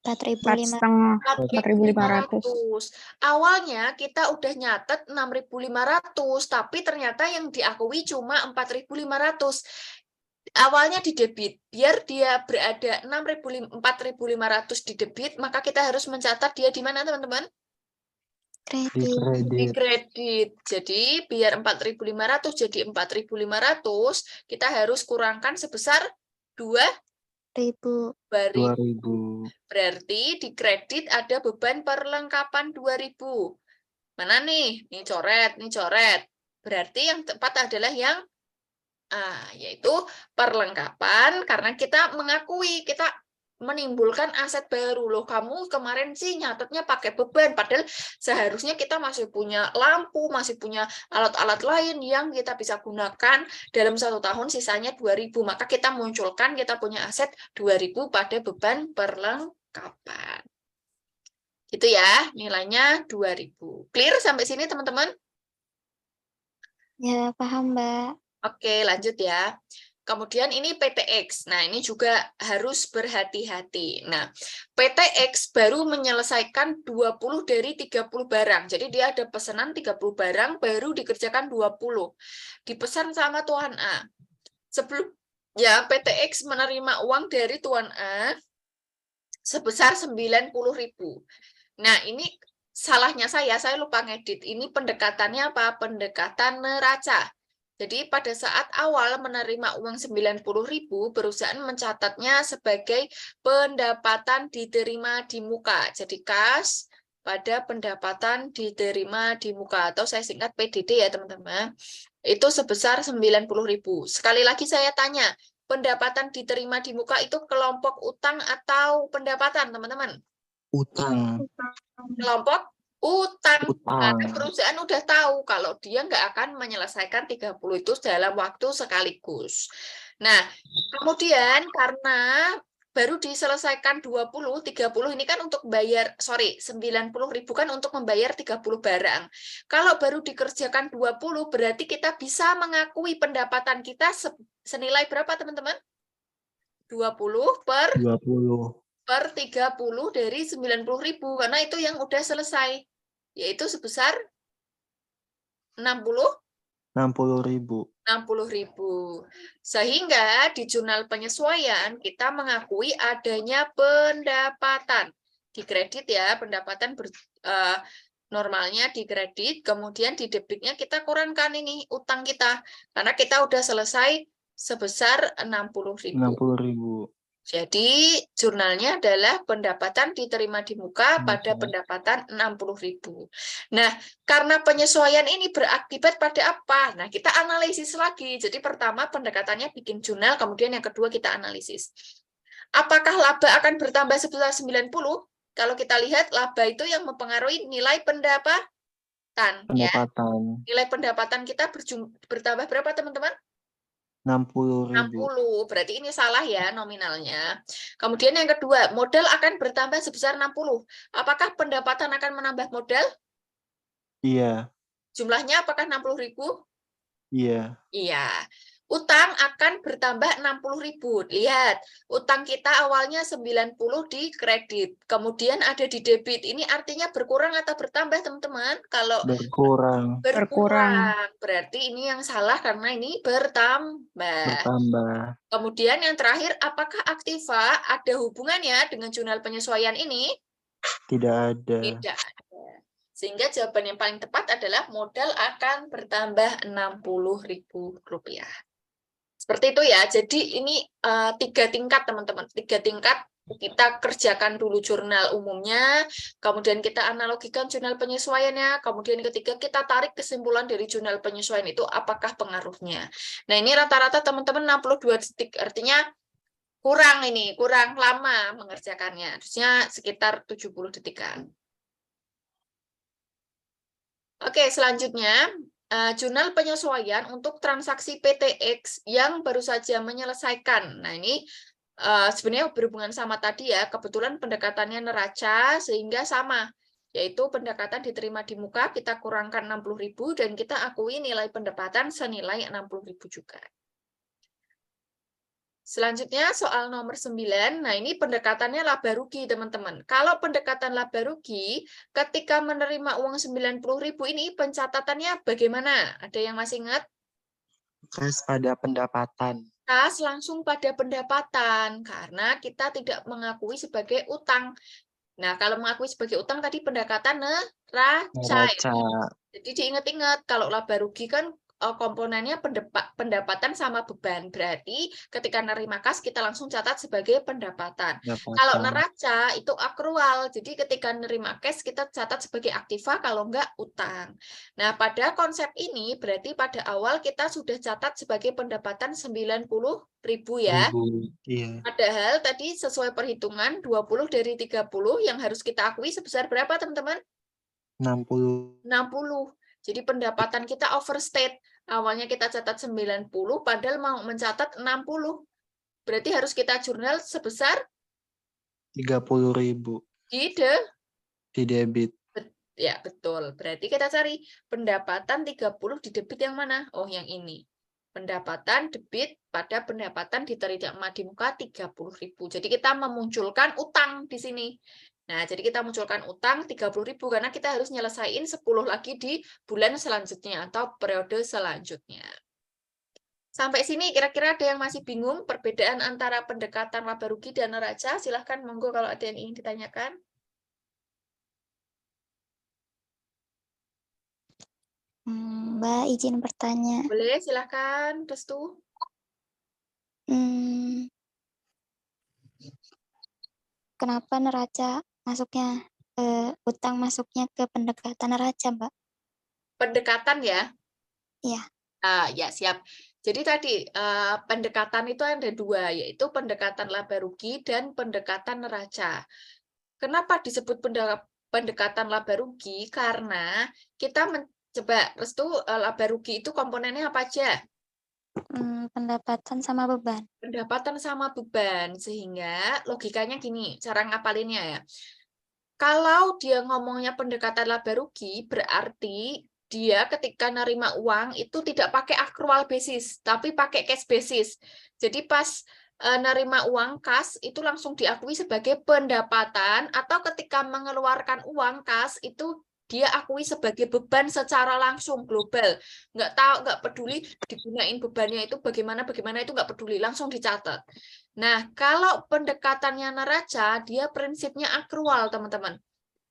4.500. Awalnya kita udah nyatet 6.500, tapi ternyata yang diakui cuma 4.500. Awalnya di debit, biar dia berada 4.500 di debit, maka kita harus mencatat dia di mana, teman-teman? Di Di kredit. kredit. Jadi biar 4.500 jadi 4.500, kita harus kurangkan sebesar 2.000. 2.000. Berarti di kredit ada beban perlengkapan 2.000. Mana nih? Ini coret, ini coret. Berarti yang tepat adalah yang yaitu perlengkapan, karena kita mengakui, kita menimbulkan aset baru. Loh, kamu kemarin sih nyatetnya pakai beban, padahal seharusnya kita masih punya lampu, masih punya alat-alat lain yang kita bisa gunakan dalam 1 tahun, sisanya 2.000. Maka kita munculkan kita punya aset 2.000 pada beban perlengkapan. Gitu ya, nilainya 2.000. Clear sampai sini teman-teman? Ya, paham, Mbak. Oke, lanjut ya. Kemudian ini PTX. Nah, ini juga harus berhati-hati. Nah, PTX baru menyelesaikan 20 dari 30 barang. Jadi dia ada pesanan 30 barang, baru dikerjakan 20. Dipesan sama Tuan A. Sebelumnya PTX menerima uang dari Tuan A sebesar 90.000. Nah, ini salahnya saya lupa ngedit. Ini pendekatannya apa? Pendekatan neraca. Jadi pada saat awal menerima uang 90.000, perusahaan mencatatnya sebagai pendapatan diterima di muka. Jadi kas pada pendapatan diterima di muka, atau saya singkat PDD ya teman-teman. Itu sebesar 90.000. Sekali lagi saya tanya, pendapatan diterima di muka itu kelompok utang atau pendapatan, teman-teman? Utang. Kelompok utang. Karena Utang. perusahaan udah tahu kalau dia nggak akan menyelesaikan 30 itu dalam waktu sekaligus. Nah, kemudian karena baru diselesaikan 20, 30 ini kan untuk bayar, 90.000 kan untuk membayar 30 barang. Kalau baru dikerjakan 20, berarti kita bisa mengakui pendapatan kita senilai berapa, teman-teman? 20 per 20. 30 dari 90.000, karena itu yang udah selesai, yaitu sebesar 60.000. Sehingga di jurnal penyesuaian kita mengakui adanya pendapatan di kredit ya, pendapatan normalnya di kredit, kemudian di debitnya kita kurangkan ini utang kita, karena kita udah selesai sebesar 60.000. Jadi jurnalnya adalah pendapatan diterima di muka pada pendapatan 60.000. Nah, karena penyesuaian ini berakibat pada apa? Nah, kita analisis lagi. Jadi pertama pendekatannya bikin jurnal, kemudian yang kedua kita analisis. Apakah laba akan bertambah sebesar 90? Kalau kita lihat laba itu yang mempengaruhi nilai pendapatan. Ya. Nilai pendapatan kita bertambah berapa, teman-teman? 60.000. 60, berarti ini salah ya nominalnya. Kemudian yang kedua, modal akan bertambah sebesar 60. Apakah pendapatan akan menambah modal? Iya. Jumlahnya apakah 60.000? Iya. Iya. Utang akan bertambah 60.000. Lihat, utang kita awalnya 90 di kredit, kemudian ada di debit. Ini artinya berkurang atau bertambah, teman-teman? Kalau Berkurang. berarti ini yang salah karena ini bertambah. Kemudian yang terakhir, apakah aktiva ada hubungannya dengan jurnal penyesuaian ini? Tidak ada. Tidak ada. Sehingga jawaban yang paling tepat adalah modal akan bertambah 60.000 rupiah. Seperti itu ya. Jadi ini 3 tingkat, teman-teman. 3 tingkat. Kita kerjakan dulu jurnal umumnya, kemudian kita analogikan jurnal penyesuaiannya, kemudian ketiga kita tarik kesimpulan dari jurnal penyesuaian itu apakah pengaruhnya. Nah, ini rata-rata teman-teman 62 detik, artinya kurang lama mengerjakannya. Harusnya sekitar 70 detikan. Oke, selanjutnya jurnal penyesuaian untuk transaksi PTX yang baru saja menyelesaikan. Nah, ini sebenarnya berhubungan sama tadi ya, kebetulan pendekatannya neraca sehingga sama, yaitu pendekatan diterima di muka kita kurangkan 60.000 dan kita akui nilai pendapatan senilai 60.000 juga. Selanjutnya soal nomor 9, nah ini pendekatannya laba rugi teman-teman. Kalau pendekatan laba rugi, ketika menerima uang 90.000 ini pencatatannya bagaimana? Ada yang masih ingat? Kas pada pendapatan. Kas langsung pada pendapatan, karena kita tidak mengakui sebagai utang. Nah, kalau mengakui sebagai utang tadi pendekatan neraca. Jadi diingat-ingat, kalau laba rugi kan komponennya pendapatan sama beban. Berarti ketika nerima kas kita langsung catat sebagai pendapatan. Kalau neraca itu akrual. Jadi ketika nerima cash kita catat sebagai aktiva, kalau enggak utang. Nah, pada konsep ini berarti pada awal kita sudah catat sebagai pendapatan 90.000 ya. Iya. Padahal tadi sesuai perhitungan 20 dari 30 yang harus kita akui sebesar berapa, teman-teman? 60. 60. Jadi pendapatan kita overstate. Awalnya kita catat 90, padahal mau mencatat 60. Berarti harus kita jurnal sebesar 30.000. Di debit. Ya, betul. Berarti kita cari pendapatan 30 di debit yang mana? Oh, yang ini. Pendapatan debit pada pendapatan diterima di muka 30.000. Jadi kita memunculkan utang di sini. Nah, jadi kita munculkan utang 30.000 karena kita harus nyelesain 10 lagi di bulan selanjutnya atau periode selanjutnya. Sampai sini kira-kira ada yang masih bingung perbedaan antara pendekatan laba rugi dan neraca? Silahkan monggo kalau ada yang ingin ditanyakan. Mbak izin bertanya. Boleh, silahkan, Restu. Kenapa neraca masuknya utang masuknya ke pendekatan neraca, Mbak? Pendekatan ya? Iya. Ya, siap. Jadi tadi pendekatan itu ada dua, yaitu pendekatan laba rugi dan pendekatan neraca. Kenapa disebut pendekatan laba rugi? Karena kita coba, Restu, laba rugi itu komponennya apa aja? Pendapatan sama beban. Pendapatan sama beban, sehingga logikanya gini, cara ngapalinnya ya. Kalau dia ngomongnya pendekatan laba rugi, berarti dia ketika nerima uang itu tidak pakai accrual basis, tapi pakai cash basis. Jadi pas nerima uang kas itu langsung diakui sebagai pendapatan, atau ketika mengeluarkan uang kas itu dia akui sebagai beban secara langsung global. Nggak tahu, nggak peduli digunain bebannya itu bagaimana itu nggak peduli, langsung dicatat. Nah, kalau pendekatannya neraca, dia prinsipnya akrual, teman-teman.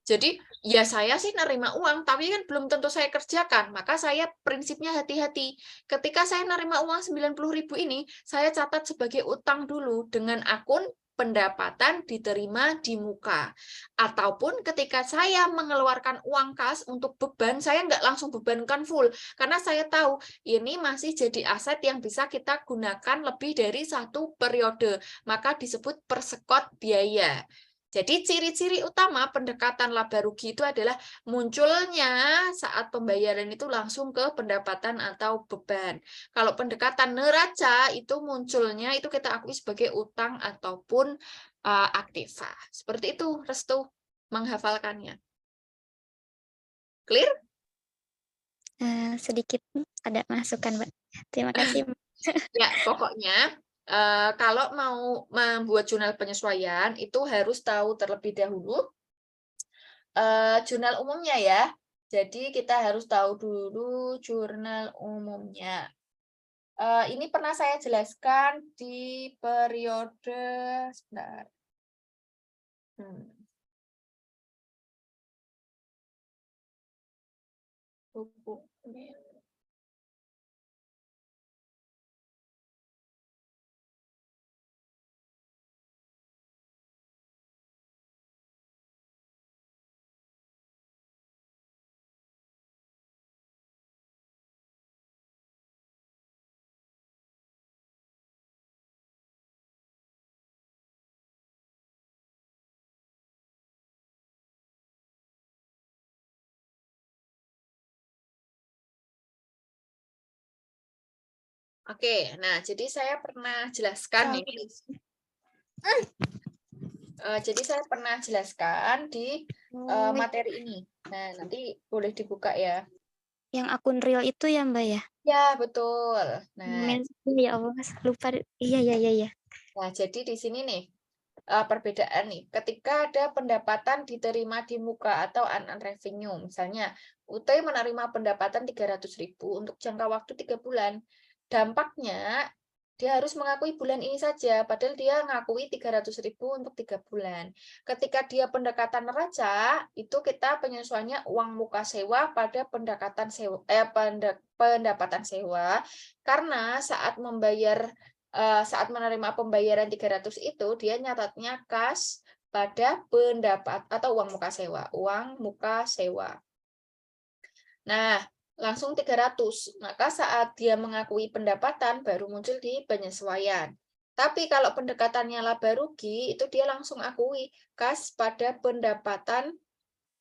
Jadi, ya saya sih nerima uang, tapi kan belum tentu saya kerjakan. Maka saya prinsipnya hati-hati. Ketika saya nerima uang 90.000 ini, saya catat sebagai utang dulu dengan akun pendapatan diterima di muka. Ataupun ketika saya mengeluarkan uang kas untuk beban, saya nggak langsung bebankan full. Karena saya tahu ini masih jadi aset yang bisa kita gunakan lebih dari 1 periode. Maka disebut persekot biaya. Jadi ciri-ciri utama pendekatan laba rugi itu adalah munculnya saat pembayaran itu langsung ke pendapatan atau beban. Kalau pendekatan neraca itu munculnya itu kita akui sebagai utang ataupun aktiva. Seperti itu, Restu, menghafalkannya. Clear? Sedikit ada masukan, Mbak. Terima kasih. Ya, pokoknya kalau mau membuat jurnal penyesuaian itu harus tahu terlebih dahulu jurnal umumnya ya. Jadi kita harus tahu dulu jurnal umumnya. Ini pernah saya jelaskan di periode sebentar. Oke, nah jadi saya pernah jelaskan ini. Jadi saya pernah jelaskan di materi ini. Nah, nanti boleh dibuka ya. Yang akun real itu ya, Mbak ya? Ya, betul. Nah, ya Allah, lupa. Iya. Nah, jadi di sini nih perbedaan nih. Ketika ada pendapatan diterima di muka atau unearned revenue, misalnya UT menerima pendapatan 300.000 untuk jangka waktu 3 bulan. Dampaknya Dia harus mengakui bulan ini saja, padahal dia ngakui 300.000 untuk 3 bulan. Ketika dia pendekatan neraca, itu kita penyesuaiannya uang muka sewa pada pendekatan sewa, pendapatan sewa, karena saat menerima pembayaran 300 itu, dia nyatatnya kas pada pendapat atau uang muka sewa. Nah, langsung 300. Maka saat dia mengakui pendapatan baru muncul di penyesuaian. Tapi kalau pendekatannya laba rugi itu dia langsung akui kas pada pendapatan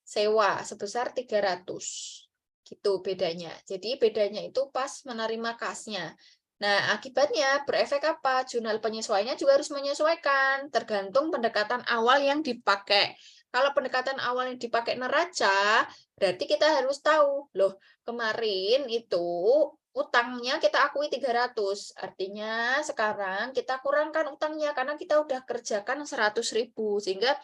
sewa sebesar 300. Gitu bedanya. Jadi bedanya itu pas menerima kasnya. Nah, akibatnya berefek apa? Jurnal penyesuaiannya juga harus menyesuaikan, tergantung pendekatan awal yang dipakai. Kalau pendekatan awal yang dipakai neraca, berarti kita harus tahu, loh, kemarin itu utangnya kita akui 300. Artinya sekarang kita kurangkan utangnya karena kita udah kerjakan 100.000 sehingga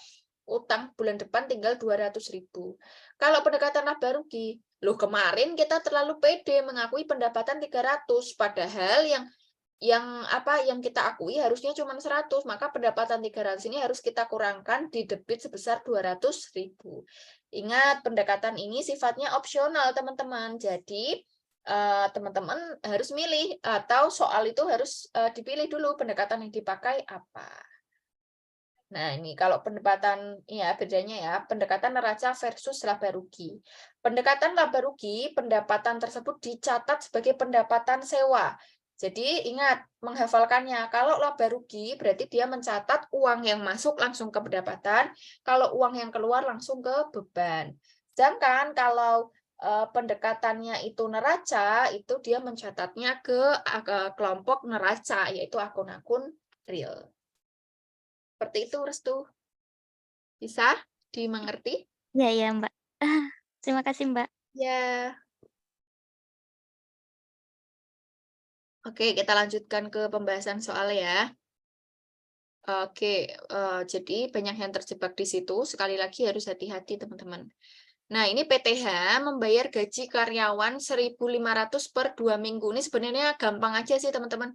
utang bulan depan tinggal 200.000. Kalau pendekatan laba rugi, loh kemarin kita terlalu pede mengakui pendapatan 300, padahal yang kita akui harusnya cuma 100, maka pendapatan 300 ini harus kita kurangkan di debit sebesar 200.000. Ingat, pendekatan ini sifatnya opsional, teman-teman. Jadi, teman-teman harus milih, atau soal itu harus dipilih dulu pendekatan yang dipakai apa. Nah, ini kalau pendekatan ya bedanya ya, pendekatan neraca versus laba rugi. Pendekatan laba rugi, pendapatan tersebut dicatat sebagai pendapatan sewa. Jadi ingat menghafalkannya. Kalau laba rugi berarti dia mencatat uang yang masuk langsung ke pendapatan, kalau uang yang keluar langsung ke beban. Sedangkan kalau pendekatannya itu neraca, itu dia mencatatnya ke kelompok neraca, yaitu akun-akun real. Seperti itu, Restu. Bisa dimengerti? Ya, Mbak. Terima kasih, Mbak. Ya. Oke, kita lanjutkan ke pembahasan soal ya. Oke, jadi banyak yang terjebak di situ. Sekali lagi harus hati-hati, teman-teman. Nah, ini PTH membayar gaji karyawan 1.500 per 2 minggu. Ini sebenarnya gampang aja sih, teman-teman.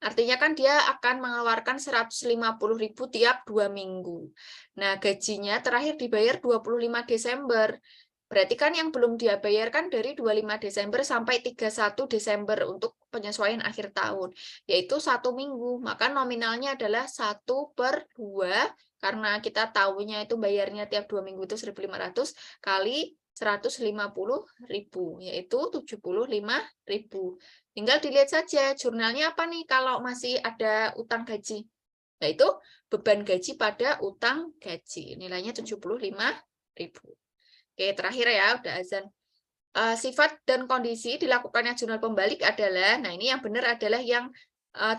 Artinya kan dia akan mengeluarkan 150.000 tiap 2 minggu. Nah, gajinya terakhir dibayar 25 Desember. Berarti kan yang belum dia bayarkan dari 25 Desember sampai 31 Desember untuk penyesuaian akhir tahun, yaitu 1 minggu. Maka nominalnya adalah 1/2, karena kita tahunya itu bayarnya tiap 2 minggu itu 1.500 kali 150.000, yaitu 75.000. Tinggal dilihat saja jurnalnya apa nih kalau masih ada utang gaji. Yaitu beban gaji pada utang gaji. Nilainya 75.000. Oke, terakhir ya, udah azan. Sifat dan kondisi dilakukannya jurnal pembalik adalah, nah ini yang benar adalah yang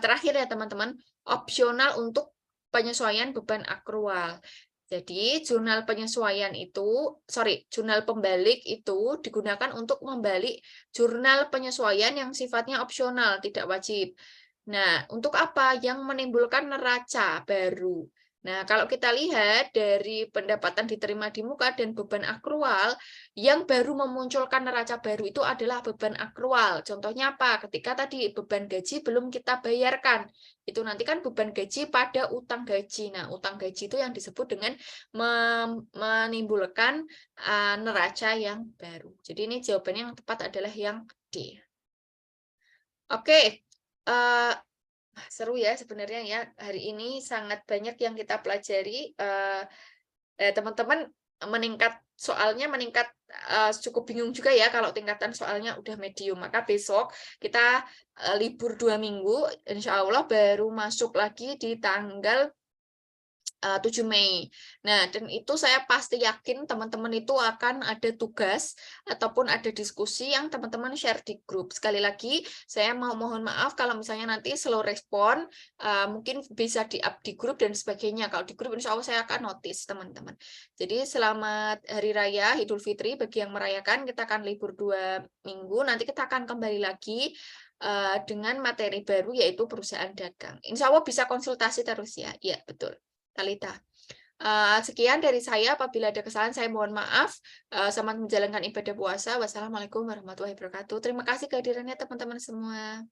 terakhir ya teman-teman, opsional untuk penyesuaian beban akrual. Jadi jurnal pembalik itu digunakan untuk membalik jurnal penyesuaian yang sifatnya opsional, tidak wajib. Nah, untuk apa? Yang menimbulkan neraca baru. Nah, kalau kita lihat dari pendapatan diterima di muka dan beban akrual, yang baru memunculkan neraca baru itu adalah beban akrual. Contohnya apa? Ketika tadi beban gaji belum kita bayarkan. Itu nanti kan beban gaji pada utang gaji. Nah, utang gaji itu yang disebut dengan menimbulkan neraca yang baru. Jadi ini jawabannya yang tepat adalah yang D. Oke. Seru ya sebenarnya ya, hari ini sangat banyak yang kita pelajari. Teman-teman meningkat soalnya meningkat, cukup bingung juga ya kalau tingkatan soalnya udah medium. Maka besok kita libur 2 minggu, insya Allah baru masuk lagi di tanggal 7 Mei. Nah, dan itu saya pasti yakin teman-teman itu akan ada tugas ataupun ada diskusi yang teman-teman share di grup. Sekali lagi, saya mohon maaf kalau misalnya nanti slow respon, mungkin bisa di-up di grup dan sebagainya. Kalau di grup, insya Allah saya akan notice, teman-teman. Jadi, selamat Hari Raya Idul Fitri bagi yang merayakan. Kita akan libur 2 minggu. Nanti kita akan kembali lagi dengan materi baru, yaitu perusahaan dagang. Insya Allah bisa konsultasi terus ya. Iya, betul. Talita. Sekian dari saya. Apabila ada kesalahan saya mohon maaf. Selamat menjalankan ibadah puasa. Wassalamualaikum warahmatullahi wabarakatuh. Terima kasih kehadirannya teman-teman semua.